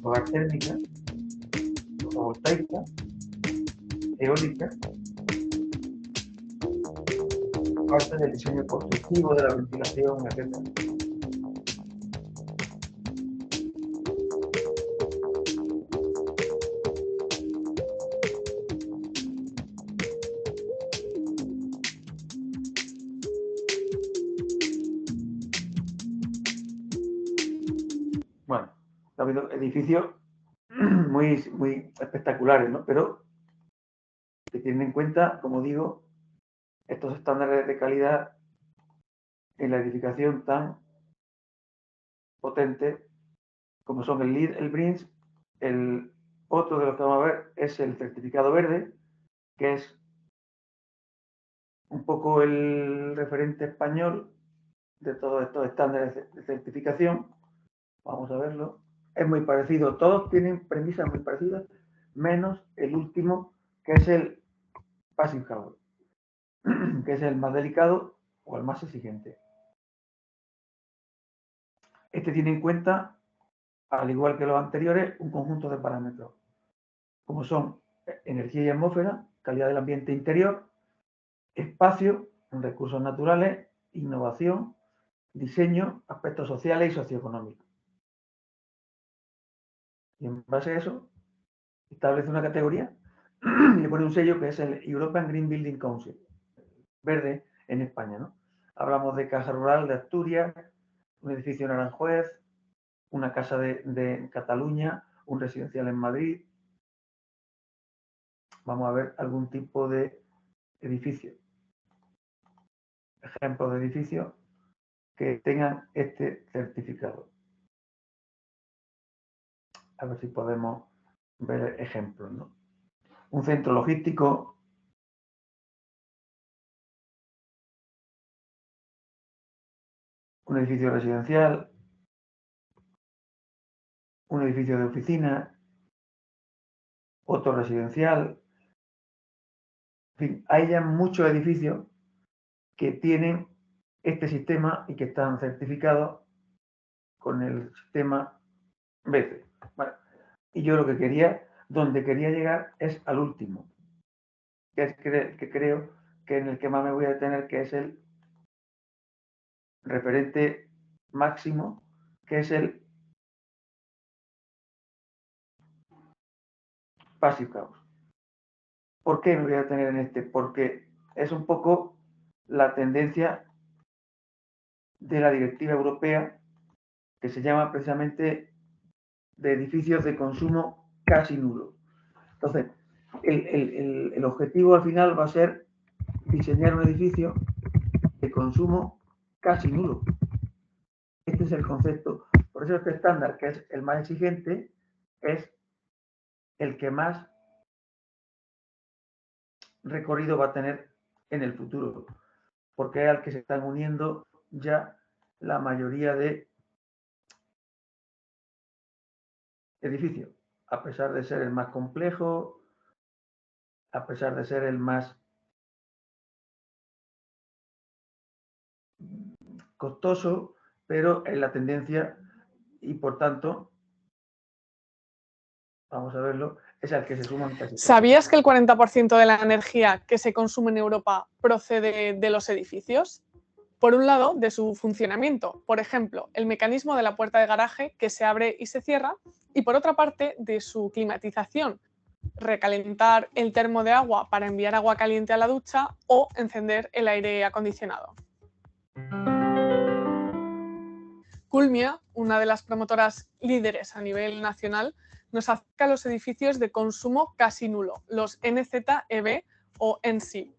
solar térmica, fotovoltaica, eólica, parte del diseño constructivo, de la ventilación, etc. Bueno, ha habido edificios muy espectaculares, ¿no? Pero que tienen en cuenta, como digo, estos estándares de calidad en la edificación tan potentes como son el LEED, el BRINS. El otro de los que vamos a ver es el certificado verde, que es un poco el referente español de todos estos estándares de certificación. Vamos a verlo. Es muy parecido, todos tienen premisas muy parecidas, menos el último, que es el Passive House, que es el más delicado o el más exigente. Este tiene en cuenta, al igual que los anteriores, un conjunto de parámetros, como son energía y atmósfera, calidad del ambiente interior, espacio, recursos naturales, innovación, diseño, aspectos sociales y socioeconómicos. Y en base a eso, establece una categoría y le pone un sello que es el European Green Building Council, verde en España, ¿no? Hablamos de Caja Rural de Asturias, un edificio en Aranjuez, una casa de Cataluña, un residencial en Madrid. Vamos a ver algún tipo de edificio. Ejemplos de edificios que tengan este certificado. A ver si podemos ver ejemplos, ¿no? Un centro logístico, un edificio residencial, un edificio de oficina, otro residencial. En fin, hay ya muchos edificios que tienen este sistema y que están certificados con el sistema BC. Vale. Y yo lo que quería, donde quería llegar es al último, que es que creo que en el que más me voy a detener, que es el referente máximo, que es el Passive House. ¿Por qué me voy a detener en este? Porque es un poco la tendencia de la directiva europea que se llama precisamente de edificios de consumo casi nulo. Entonces, el objetivo al final va a ser diseñar un edificio de consumo casi nulo. Este es el concepto. Por eso este estándar, que es el más exigente, es el que más recorrido va a tener en el futuro, porque es al que se están uniendo ya la mayoría de edificios, a pesar de ser el más complejo, a pesar de ser el más costoso, pero es la tendencia y por tanto, vamos a verlo, es al que se suman casi todos. ¿Sabías que el 40% de la energía que se consume en Europa procede de los edificios? Por un lado, de su funcionamiento, por ejemplo, el mecanismo de la puerta de garaje que se abre y se cierra, y por otra parte, de su climatización, recalentar el termo de agua para enviar agua caliente a la ducha o encender el aire acondicionado. Culmia, una de las promotoras líderes a nivel nacional, nos acerca a los edificios de consumo casi nulo, los NZEB o NC.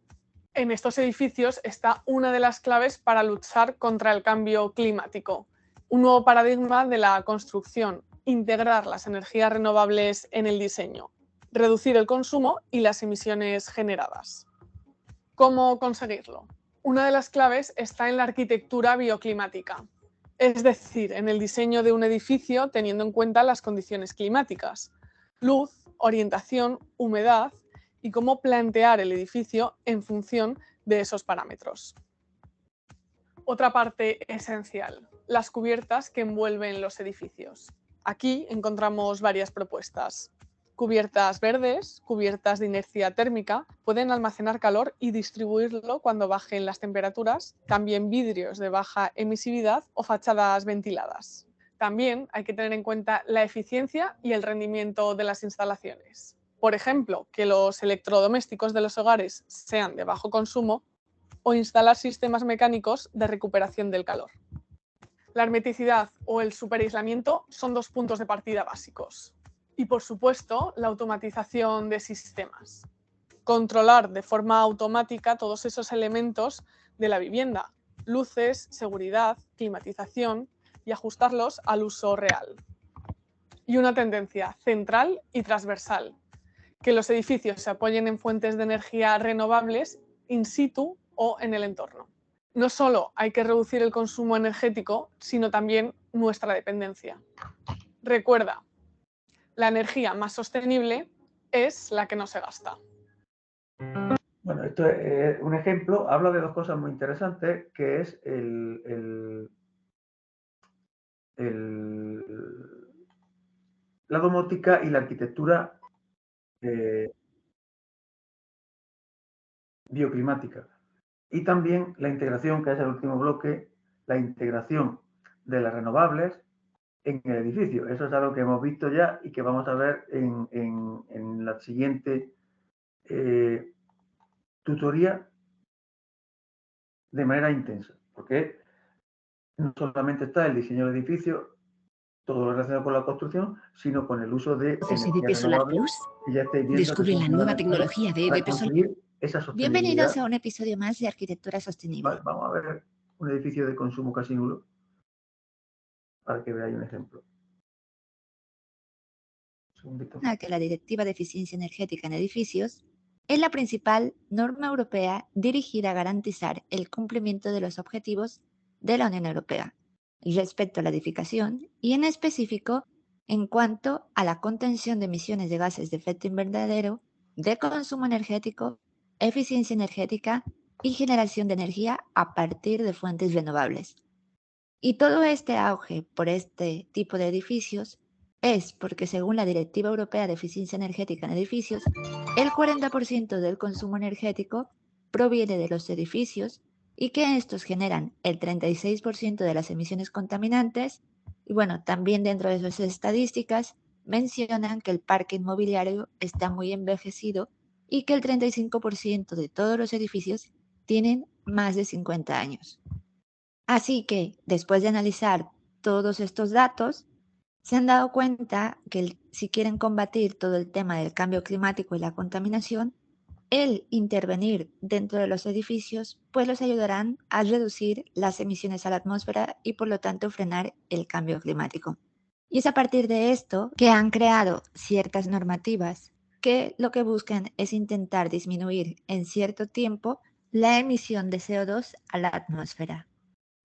En estos edificios está una de las claves para luchar contra el cambio climático. Un nuevo paradigma de la construcción, integrar las energías renovables en el diseño, reducir el consumo y las emisiones generadas. ¿Cómo conseguirlo? Una de las claves está en la arquitectura bioclimática, es decir, en el diseño de un edificio teniendo en cuenta las condiciones climáticas, luz, orientación, humedad y cómo plantear el edificio en función de esos parámetros. Otra parte esencial, las cubiertas que envuelven los edificios. Aquí encontramos varias propuestas. Cubiertas verdes, cubiertas de inercia térmica, pueden almacenar calor y distribuirlo cuando bajen las temperaturas, también vidrios de baja emisividad o fachadas ventiladas. También hay que tener en cuenta la eficiencia y el rendimiento de las instalaciones. Por ejemplo, que los electrodomésticos de los hogares sean de bajo consumo o instalar sistemas mecánicos de recuperación del calor. La hermeticidad o el superaislamiento son 2 puntos de partida básicos. Y, por supuesto, la automatización de sistemas. Controlar de forma automática todos esos elementos de la vivienda, luces, seguridad, climatización, y ajustarlos al uso real. Y una tendencia central y transversal, que los edificios se apoyen en fuentes de energía renovables in situ o en el entorno. No solo hay que reducir el consumo energético, sino también nuestra dependencia. Recuerda, la energía más sostenible es la que no se gasta. Bueno, esto es un ejemplo, habla de 2 cosas muy interesantes, que es la domótica y la arquitectura bioclimática. Y también la integración, que es el último bloque, la integración de las renovables en el edificio. Eso es algo que hemos visto ya y que vamos a ver en la siguiente tutoría de manera intensa, porque no solamente está el diseño del edificio, todo lo relacionado con la construcción, sino con el uso de EDP Solar Plus. que ya estáis viendo. Descubre la nueva tecnología de EDP Solar. Bienvenidos a un episodio más de Arquitectura Sostenible. Vale, vamos a ver un edificio de consumo casi nulo para que veáis un ejemplo. Que la Directiva de Eficiencia Energética en Edificios es la principal norma europea dirigida a garantizar el cumplimiento de los objetivos de la Unión Europea respecto a la edificación y en específico en cuanto a la contención de emisiones de gases de efecto invernadero, de consumo energético, eficiencia energética y generación de energía a partir de fuentes renovables. Y todo este auge por este tipo de edificios es porque, según la Directiva Europea de Eficiencia Energética en Edificios, el 40% del consumo energético proviene de los edificios y que estos generan el 36% de las emisiones contaminantes. Y bueno, también dentro de esas estadísticas mencionan que el parque inmobiliario está muy envejecido y que el 35% de todos los edificios tienen más de 50 años. Así que, después de analizar todos estos datos, se han dado cuenta que si quieren combatir todo el tema del cambio climático y la contaminación, el intervenir dentro de los edificios pues los ayudarán a reducir las emisiones a la atmósfera y por lo tanto frenar el cambio climático. Y es a partir de esto que han creado ciertas normativas que lo que buscan es intentar disminuir en cierto tiempo la emisión de CO2 a la atmósfera.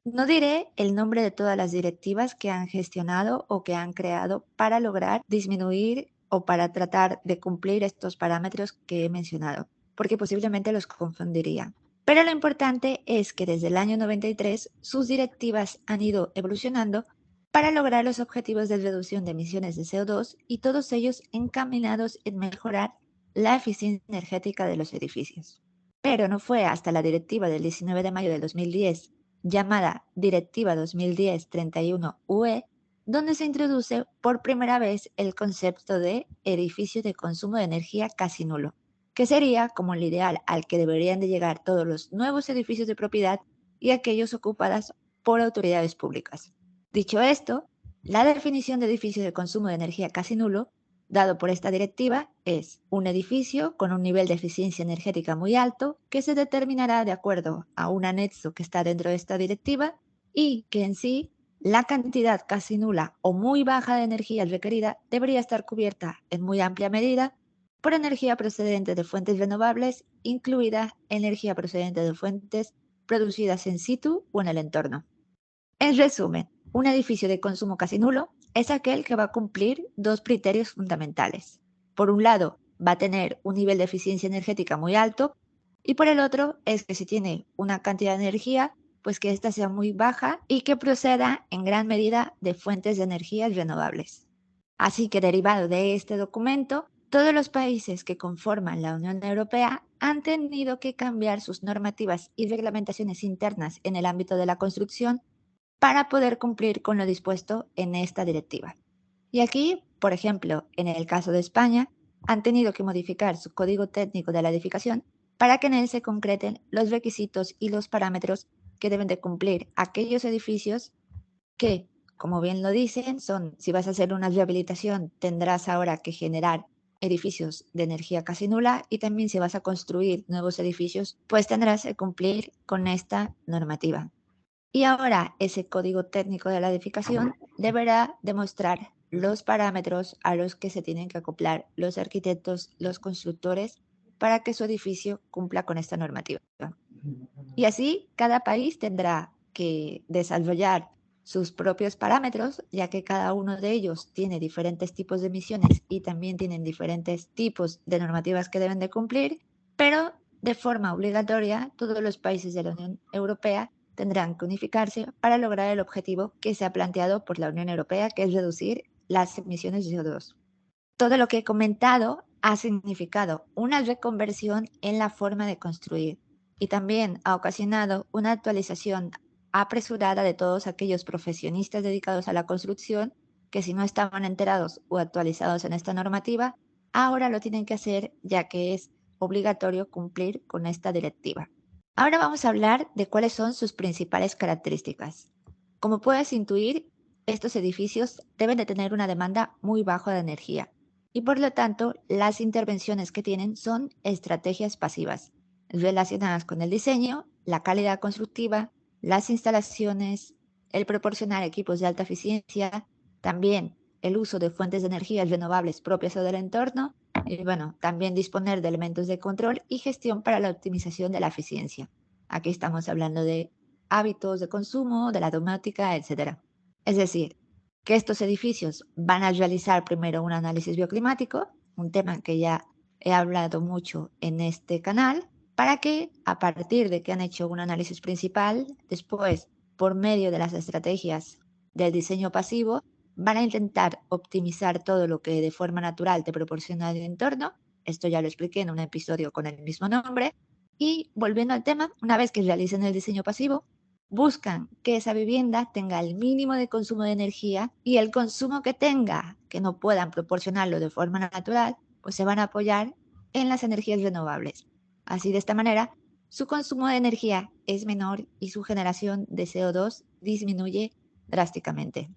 No diré el nombre de todas las directivas que han gestionado o que han creado para lograr disminuir o para tratar de cumplir estos parámetros que he mencionado, porque posiblemente los confundiría. Pero lo importante es que desde el año 93 sus directivas han ido evolucionando para lograr los objetivos de reducción de emisiones de CO2 y todos ellos encaminados en mejorar la eficiencia energética de los edificios. Pero no fue hasta la directiva del 19 de mayo del 2010, llamada Directiva 2010-31-UE, donde se introduce por primera vez el concepto de edificio de consumo de energía casi nulo, que sería como el ideal al que deberían de llegar todos los nuevos edificios de propiedad y aquellos ocupados por autoridades públicas. Dicho esto, la definición de edificio de consumo de energía casi nulo, dado por esta directiva, es un edificio con un nivel de eficiencia energética muy alto que se determinará de acuerdo a un anexo que está dentro de esta directiva y que en sí la cantidad casi nula o muy baja de energía requerida debería estar cubierta en muy amplia medida por energía procedente de fuentes renovables, incluida energía procedente de fuentes producidas in situ o en el entorno. En resumen, un edificio de consumo casi nulo es aquel que va a cumplir 2 criterios fundamentales. Por un lado, va a tener un nivel de eficiencia energética muy alto y por el otro es que si tiene una cantidad de energía, pues que ésta sea muy baja y que proceda en gran medida de fuentes de energía renovables. Así que derivado de este documento, todos los países que conforman la Unión Europea han tenido que cambiar sus normativas y reglamentaciones internas en el ámbito de la construcción para poder cumplir con lo dispuesto en esta directiva. Y aquí, por ejemplo, en el caso de España, han tenido que modificar su código técnico de la edificación para que en él se concreten los requisitos y los parámetros que deben de cumplir aquellos edificios que, como bien lo dicen, son, si vas a hacer una rehabilitación, tendrás ahora que generar edificios de energía casi nula, y también si vas a construir nuevos edificios, pues tendrás que cumplir con esta normativa. Y ahora ese código técnico de la edificación deberá demostrar los parámetros a los que se tienen que acoplar los arquitectos, los constructores, para que su edificio cumpla con esta normativa. Y así cada país tendrá que desarrollar sus propios parámetros, ya que cada uno de ellos tiene diferentes tipos de emisiones y también tienen diferentes tipos de normativas que deben de cumplir, pero de forma obligatoria todos los países de la Unión Europea tendrán que unificarse para lograr el objetivo que se ha planteado por la Unión Europea, que es reducir las emisiones de CO2. Todo lo que he comentado ha significado una reconversión en la forma de construir y también ha ocasionado una actualización apresurada de todos aquellos profesionistas dedicados a la construcción que, si no estaban enterados o actualizados en esta normativa, ahora lo tienen que hacer, ya que es obligatorio cumplir con esta directiva. Ahora vamos a hablar de cuáles son sus principales características. Como puedes intuir, estos edificios deben de tener una demanda muy baja de energía y, por lo tanto, las intervenciones que tienen son estrategias pasivas relacionadas con el diseño, la calidad constructiva, las instalaciones, el proporcionar equipos de alta eficiencia, también el uso de fuentes de energía renovables propias o del entorno, y bueno, también disponer de elementos de control y gestión para la optimización de la eficiencia. Aquí estamos hablando de hábitos de consumo, de la domótica, etc. Es decir, que estos edificios van a realizar primero un análisis bioclimático, un tema que ya he hablado mucho en este canal, para que, a partir de que han hecho un análisis principal, después, por medio de las estrategias del diseño pasivo, van a intentar optimizar todo lo que de forma natural te proporciona el entorno. Esto ya lo expliqué en un episodio con el mismo nombre. Y volviendo al tema, una vez que realicen el diseño pasivo, buscan que esa vivienda tenga el mínimo de consumo de energía, y el consumo que tenga, que no puedan proporcionarlo de forma natural, pues se van a apoyar en las energías renovables. Así, de esta manera, su consumo de energía es menor y su generación de CO2 disminuye drásticamente.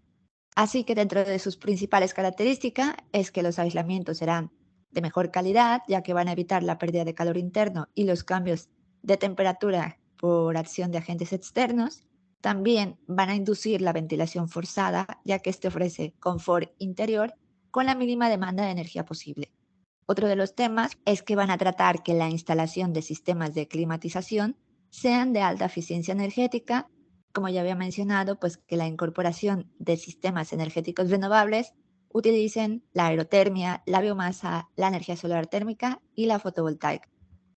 Así que dentro de sus principales características es que los aislamientos serán de mejor calidad, ya que van a evitar la pérdida de calor interno y los cambios de temperatura por acción de agentes externos. También van a inducir la ventilación forzada, ya que este ofrece confort interior con la mínima demanda de energía posible. Otro de los temas es que van a tratar que la instalación de sistemas de climatización sean de alta eficiencia energética, como ya había mencionado, pues que la incorporación de sistemas energéticos renovables utilicen la aerotermia, la biomasa, la energía solar térmica y la fotovoltaica.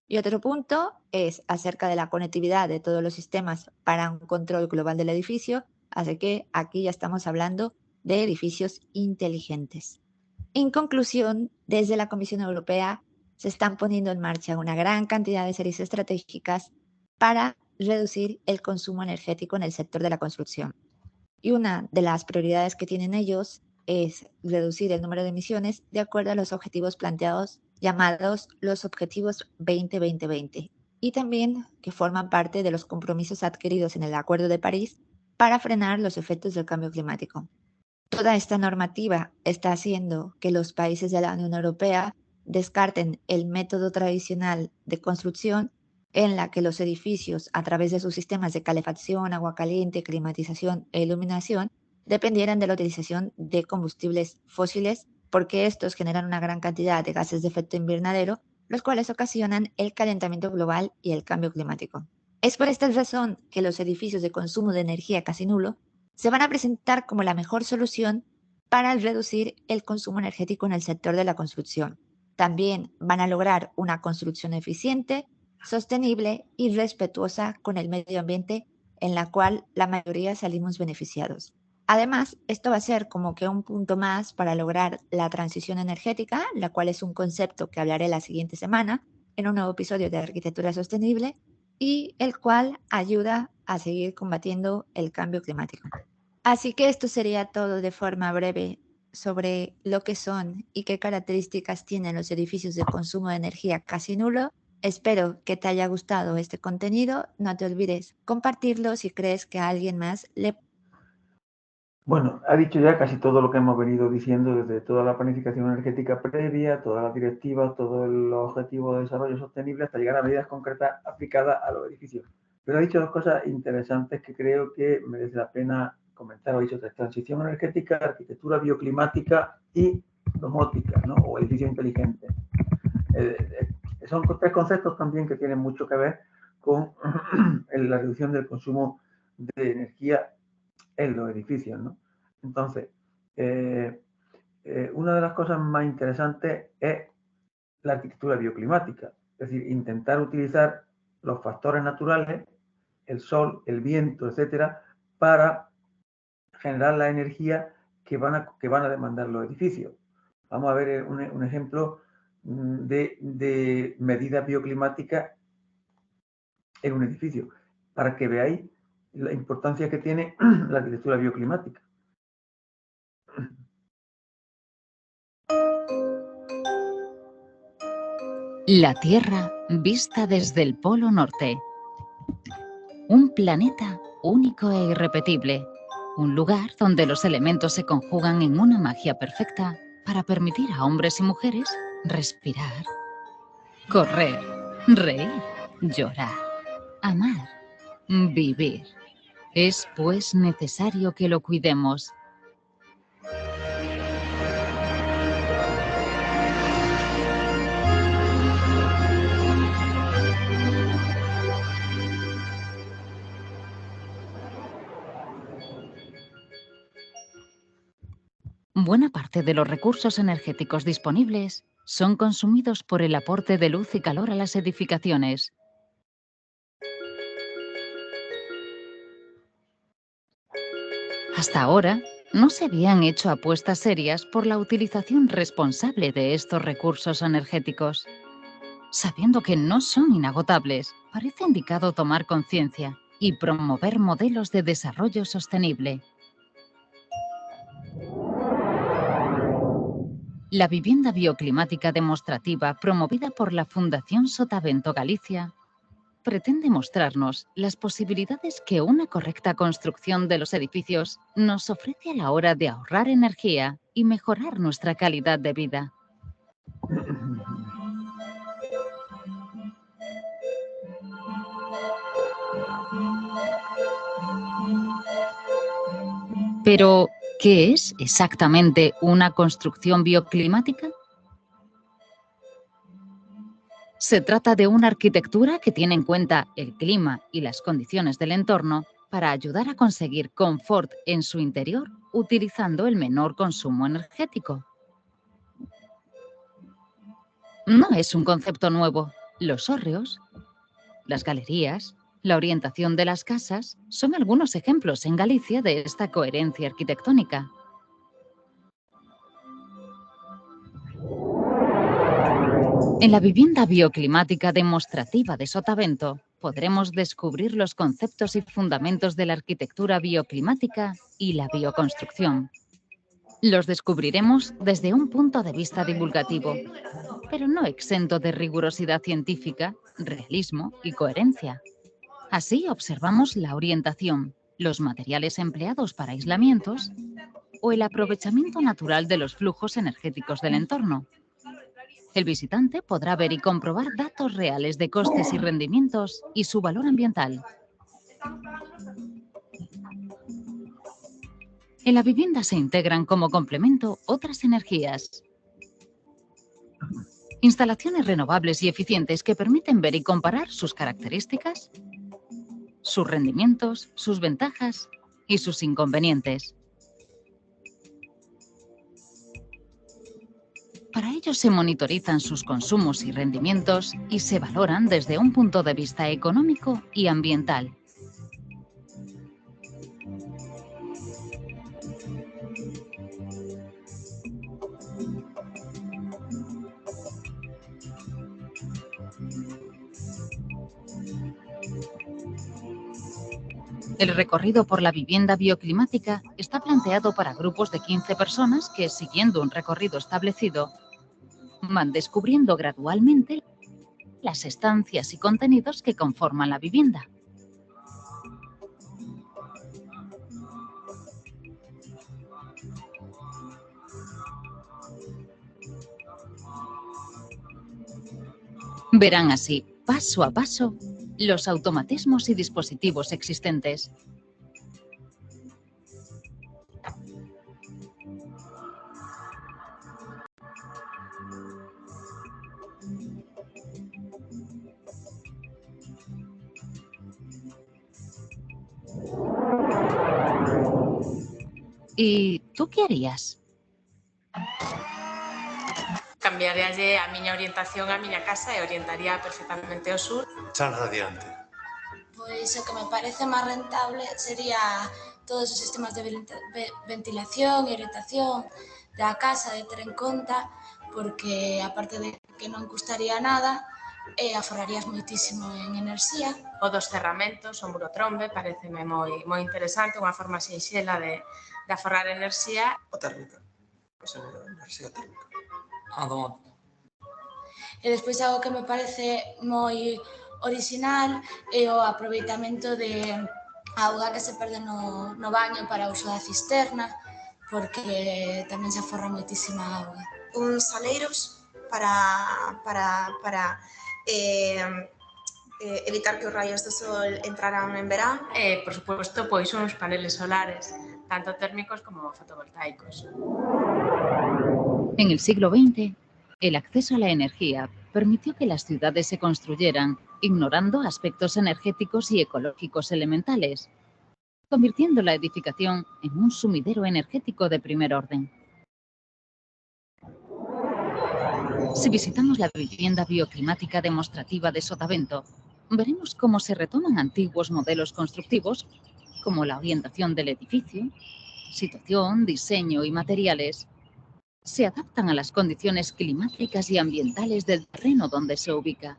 Y otro punto es acerca de la conectividad de todos los sistemas para un control global del edificio, así que aquí ya estamos hablando de edificios inteligentes. En conclusión, desde la Comisión Europea se están poniendo en marcha una gran cantidad de series estratégicas para reducir el consumo energético en el sector de la construcción. Y una de las prioridades que tienen ellos es reducir el número de emisiones de acuerdo a los objetivos planteados, llamados los Objetivos 20-20-20, y también que forman parte de los compromisos adquiridos en el Acuerdo de París para frenar los efectos del cambio climático. Toda esta normativa está haciendo que los países de la Unión Europea descarten el método tradicional de construcción, en la que los edificios, a través de sus sistemas de calefacción, agua caliente, climatización e iluminación, dependieran de la utilización de combustibles fósiles, porque estos generan una gran cantidad de gases de efecto invernadero, los cuales ocasionan el calentamiento global y el cambio climático. Es por esta razón que los edificios de consumo de energía casi nulo se van a presentar como la mejor solución para reducir el consumo energético en el sector de la construcción. También van a lograr una construcción eficiente, sostenible y respetuosa con el medio ambiente, en la cual la mayoría salimos beneficiados. Además, esto va a ser como que un punto más para lograr la transición energética, la cual es un concepto que hablaré la siguiente semana en un nuevo episodio de Arquitectura Sostenible y el cual ayuda a seguir combatiendo el cambio climático. Así que esto sería todo de forma breve sobre lo que son y qué características tienen los edificios de consumo de energía casi nulo. Espero que te haya gustado este contenido. No te olvides compartirlo si crees que a alguien más le... Bueno, ha dicho ya casi todo lo que hemos venido diciendo desde toda la planificación energética previa, todas las directivas, todos los objetivos de desarrollo sostenible, hasta llegar a medidas concretas aplicadas a los edificios. Pero ha dicho dos cosas interesantes que creo que merece la pena comentar. Ha dicho tres: transición energética, arquitectura bioclimática y domótica, ¿no? O edificio inteligente. Son tres conceptos también que tienen mucho que ver con la reducción del consumo de energía en los edificios, ¿no? Entonces, una de las cosas más interesantes es la arquitectura bioclimática, es decir, intentar utilizar los factores naturales, el sol, el viento, etcétera, para generar la energía que van a demandar los edificios. Vamos a ver un ejemplo de medidas bioclimáticas en un edificio, para que veáis la importancia que tiene la arquitectura bioclimática. La Tierra vista desde el Polo Norte. Un planeta único e irrepetible. Un lugar donde los elementos se conjugan en una magia perfecta para permitir a hombres y mujeres respirar, correr, reír, llorar, amar, vivir. Es pues necesario que lo cuidemos. Buena parte de los recursos energéticos disponibles son consumidos por el aporte de luz y calor a las edificaciones. Hasta ahora, no se habían hecho apuestas serias por la utilización responsable de estos recursos energéticos. Sabiendo que no son inagotables, parece indicado tomar conciencia y promover modelos de desarrollo sostenible. La vivienda bioclimática demostrativa promovida por la Fundación Sotavento Galicia pretende mostrarnos las posibilidades que una correcta construcción de los edificios nos ofrece a la hora de ahorrar energía y mejorar nuestra calidad de vida. Pero, ¿qué es exactamente una construcción bioclimática? Se trata de una arquitectura que tiene en cuenta el clima y las condiciones del entorno para ayudar a conseguir confort en su interior utilizando el menor consumo energético. No es un concepto nuevo. Los hórreos, las galerías, la orientación de las casas son algunos ejemplos en Galicia de esta coherencia arquitectónica. En la vivienda bioclimática demostrativa de Sotavento podremos descubrir los conceptos y fundamentos de la arquitectura bioclimática y la bioconstrucción. Los descubriremos desde un punto de vista divulgativo, pero no exento de rigurosidad científica, realismo y coherencia. Así observamos la orientación, los materiales empleados para aislamientos o el aprovechamiento natural de los flujos energéticos del entorno. El visitante podrá ver y comprobar datos reales de costes y rendimientos y su valor ambiental. En la vivienda se integran como complemento otras energías. Instalaciones renovables y eficientes que permiten ver y comparar sus características, sus rendimientos, sus ventajas y sus inconvenientes. Para ello se monitorizan sus consumos y rendimientos y se valoran desde un punto de vista económico y ambiental. El recorrido por la vivienda bioclimática está planteado para grupos de 15 personas que, siguiendo un recorrido establecido, van descubriendo gradualmente las estancias y contenidos que conforman la vivienda. Verán así, paso a paso, los automatismos y dispositivos existentes. ¿Y tú qué harías? Cambiaría a miña orientación a miña casa e orientaría perfectamente ao sur. Chan radiante. Pois o que me parece máis rentable sería todos os sistemas de ventilación e orientación da casa de ter en conta, porque aparte de que non custaría nada, aforrarías moitísimo en enerxía. O dos cerramentos, o murotrombe, pareceme moi interesante, unha forma sinxela de aforrar enerxía. O térmica, pois a enerxía térmica. E despois algo que me parece moi orixinal é o aproveitamento de auga que se perde no baño para uso da cisterna, porque tamén se aforra moitísima auga. Uns saleiros para evitar que os raios do sol entraran en verán. E, por suposto, pois uns paneles solares, tanto térmicos como fotovoltaicos. En el siglo XX, el acceso a la energía permitió que las ciudades se construyeran ignorando aspectos energéticos y ecológicos elementales, convirtiendo la edificación en un sumidero energético de primer orden. Si visitamos la vivienda bioclimática demostrativa de Sotavento, veremos cómo se retoman antiguos modelos constructivos, como la orientación del edificio, situación, diseño y materiales, se adaptan a las condiciones climáticas y ambientales del terreno donde se ubica.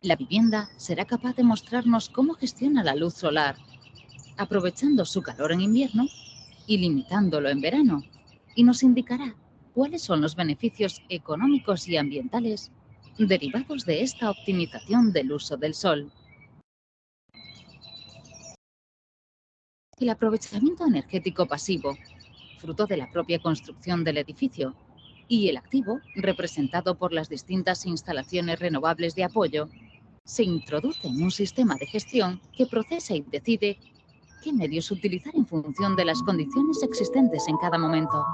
La vivienda será capaz de mostrarnos cómo gestiona la luz solar, aprovechando su calor en invierno y limitándolo en verano, y nos indicará cuáles son los beneficios económicos y ambientales derivados de esta optimización del uso del sol. El aprovechamiento energético pasivo, fruto de la propia construcción del edificio, y el activo, representado por las distintas instalaciones renovables de apoyo, se introduce en un sistema de gestión que procesa y decide qué medios utilizar en función de las condiciones existentes en cada momento.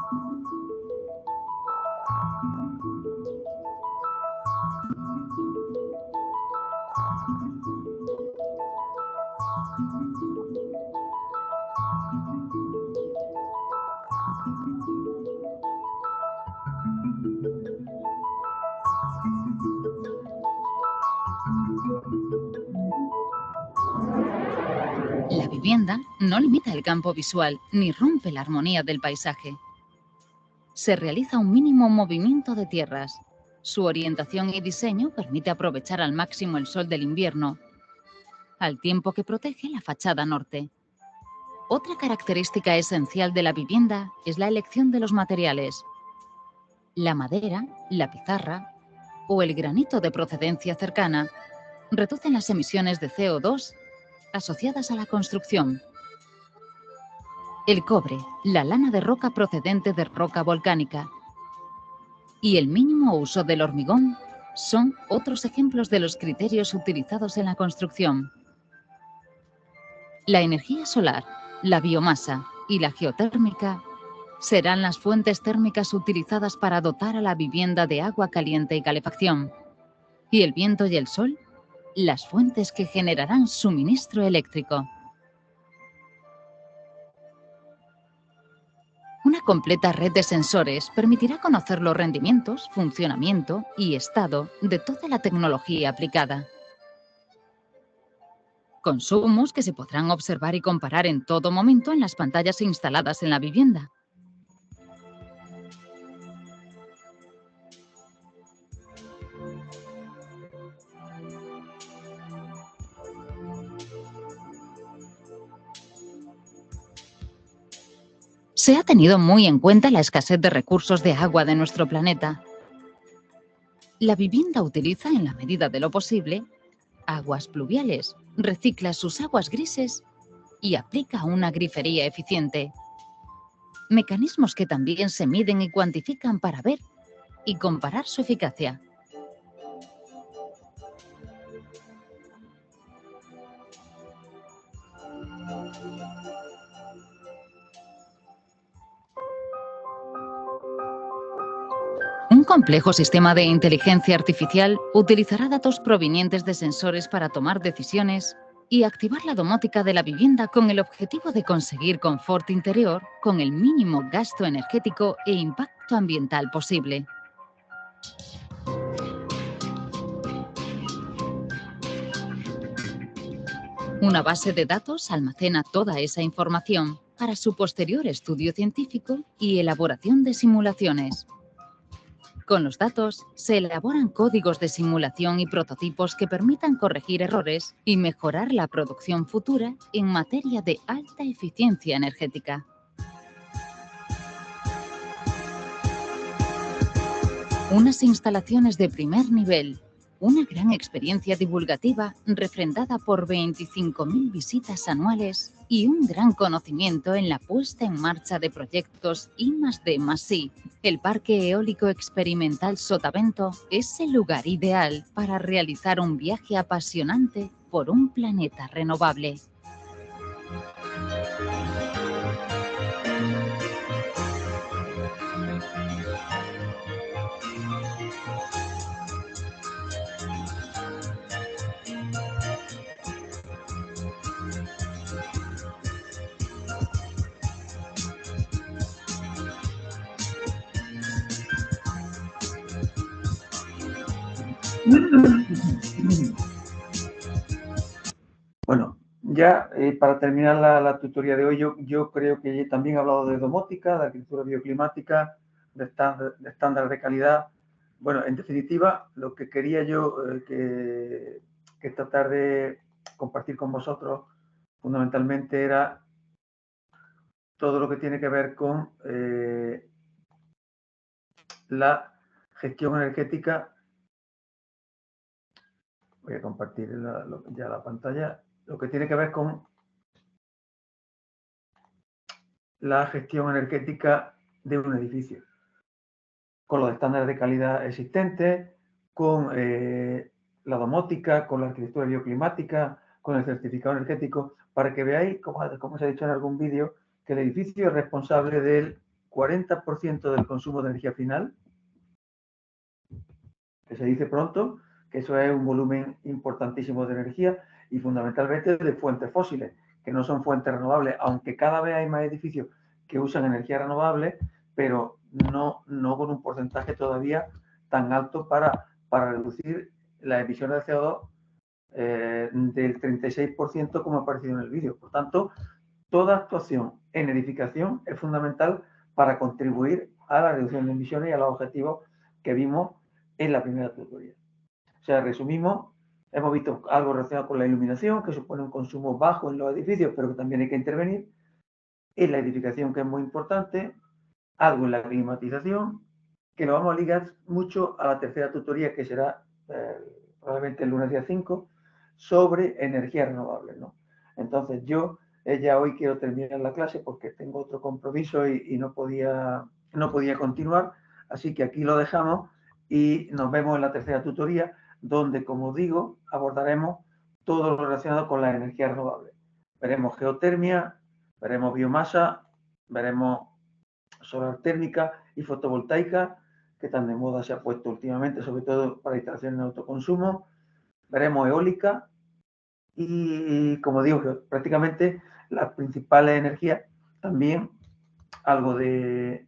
La vivienda no limita el campo visual ni rompe la armonía del paisaje. Se realiza un mínimo movimiento de tierras. Su orientación y diseño permite aprovechar al máximo el sol del invierno, al tiempo que protege la fachada norte. Otra característica esencial de la vivienda es la elección de los materiales. La madera, la pizarra o el granito de procedencia cercana reducen las emisiones de CO2 asociadas a la construcción. El cobre, la lana de roca procedente de roca volcánica y el mínimo uso del hormigón son otros ejemplos de los criterios utilizados en la construcción. La energía solar, la biomasa y la geotérmica serán las fuentes térmicas utilizadas para dotar a la vivienda de agua caliente y calefacción, y el viento y el sol las fuentes que generarán suministro eléctrico. Una completa red de sensores permitirá conocer los rendimientos, funcionamiento y estado de toda la tecnología aplicada. Consumos que se podrán observar y comparar en todo momento en las pantallas instaladas en la vivienda. Se ha tenido muy en cuenta la escasez de recursos de agua de nuestro planeta. La vivienda utiliza, en la medida de lo posible, aguas pluviales, recicla sus aguas grises y aplica una grifería eficiente. Mecanismos que también se miden y cuantifican para ver y comparar su eficacia. Un complejo sistema de inteligencia artificial utilizará datos provenientes de sensores para tomar decisiones y activar la domótica de la vivienda con el objetivo de conseguir confort interior con el mínimo gasto energético e impacto ambiental posible. Una base de datos almacena toda esa información para su posterior estudio científico y elaboración de simulaciones. Con los datos se elaboran códigos de simulación y prototipos que permitan corregir errores y mejorar la producción futura en materia de alta eficiencia energética. Unas instalaciones de primer nivel, una gran experiencia divulgativa refrendada por 25.000 visitas anuales y un gran conocimiento en la puesta en marcha de proyectos I+D+I. El Parque Eólico Experimental Sotavento es el lugar ideal para realizar un viaje apasionante por un planeta renovable. Bueno, ya para terminar la tutoría de hoy, yo creo que también he hablado de domótica, de arquitectura bioclimática, de estándares de calidad. Bueno, en definitiva, lo que quería yo que tratar de compartir con vosotros fundamentalmente era todo lo que tiene que ver con la gestión energética. Voy a compartir ya la pantalla. Lo que tiene que ver con la gestión energética de un edificio, con los estándares de calidad existentes, con la domótica, con la arquitectura bioclimática, con el certificado energético, para que veáis, como se ha dicho en algún vídeo, que el edificio es responsable del 40% del consumo de energía final, que se dice pronto, que eso es un volumen importantísimo de energía y fundamentalmente de fuentes fósiles, que no son fuentes renovables, aunque cada vez hay más edificios que usan energía renovable, pero no con un porcentaje todavía tan alto para reducir las emisiones de CO2 del 36% como ha aparecido en el vídeo. Por tanto, toda actuación en edificación es fundamental para contribuir a la reducción de emisiones y a los objetivos que vimos en la primera tutoría. O sea, resumimos, hemos visto algo relacionado con la iluminación, que supone un consumo bajo en los edificios, pero que también hay que intervenir. En la edificación, que es muy importante, algo en la climatización, que lo vamos a ligar mucho a la tercera tutoría, que será probablemente el lunes día 5, sobre energías renovables, ¿no? Entonces, yo ya hoy quiero terminar la clase porque tengo otro compromiso y no podía continuar, así que aquí lo dejamos y nos vemos en la tercera tutoría, donde, como digo, abordaremos todo lo relacionado con las energías renovables. Veremos geotermia, veremos biomasa, veremos solar térmica y fotovoltaica, que tan de moda se ha puesto últimamente, sobre todo para instalaciones de autoconsumo. Veremos eólica y, como digo, prácticamente las principales energías, también algo de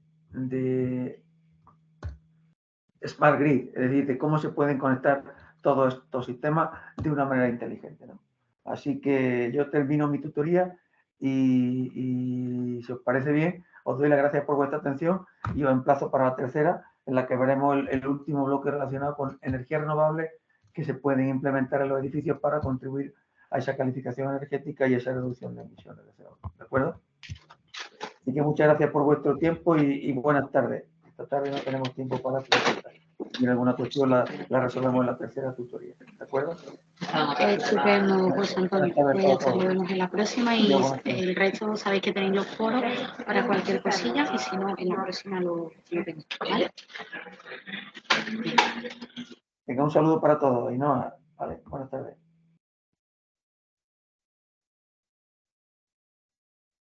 Smart Grid, es decir, de cómo se pueden conectar todos estos sistemas de una manera inteligente, ¿no? Así que yo termino mi tutoría y si os parece bien, os doy las gracias por vuestra atención y os emplazo para la tercera, en la que veremos el último bloque relacionado con energías renovables que se pueden implementar en los edificios para contribuir a esa calificación energética y esa reducción de emisiones de CO2. ¿De acuerdo? Así que muchas gracias por vuestro tiempo y buenas tardes. Esta tarde no tenemos tiempo para preguntar. Si hay alguna cuestión la resolvemos en la tercera tutoría. ¿De acuerdo? Estupendo, José Antonio. Buenas tardes a Nos todos. vemos en la próxima y el resto sabéis que tenéis los foros para cualquier cosilla y si no, en la próxima lo tenéis. ¿Vale? Venga, un saludo para todos. Y no, vale, buenas tardes.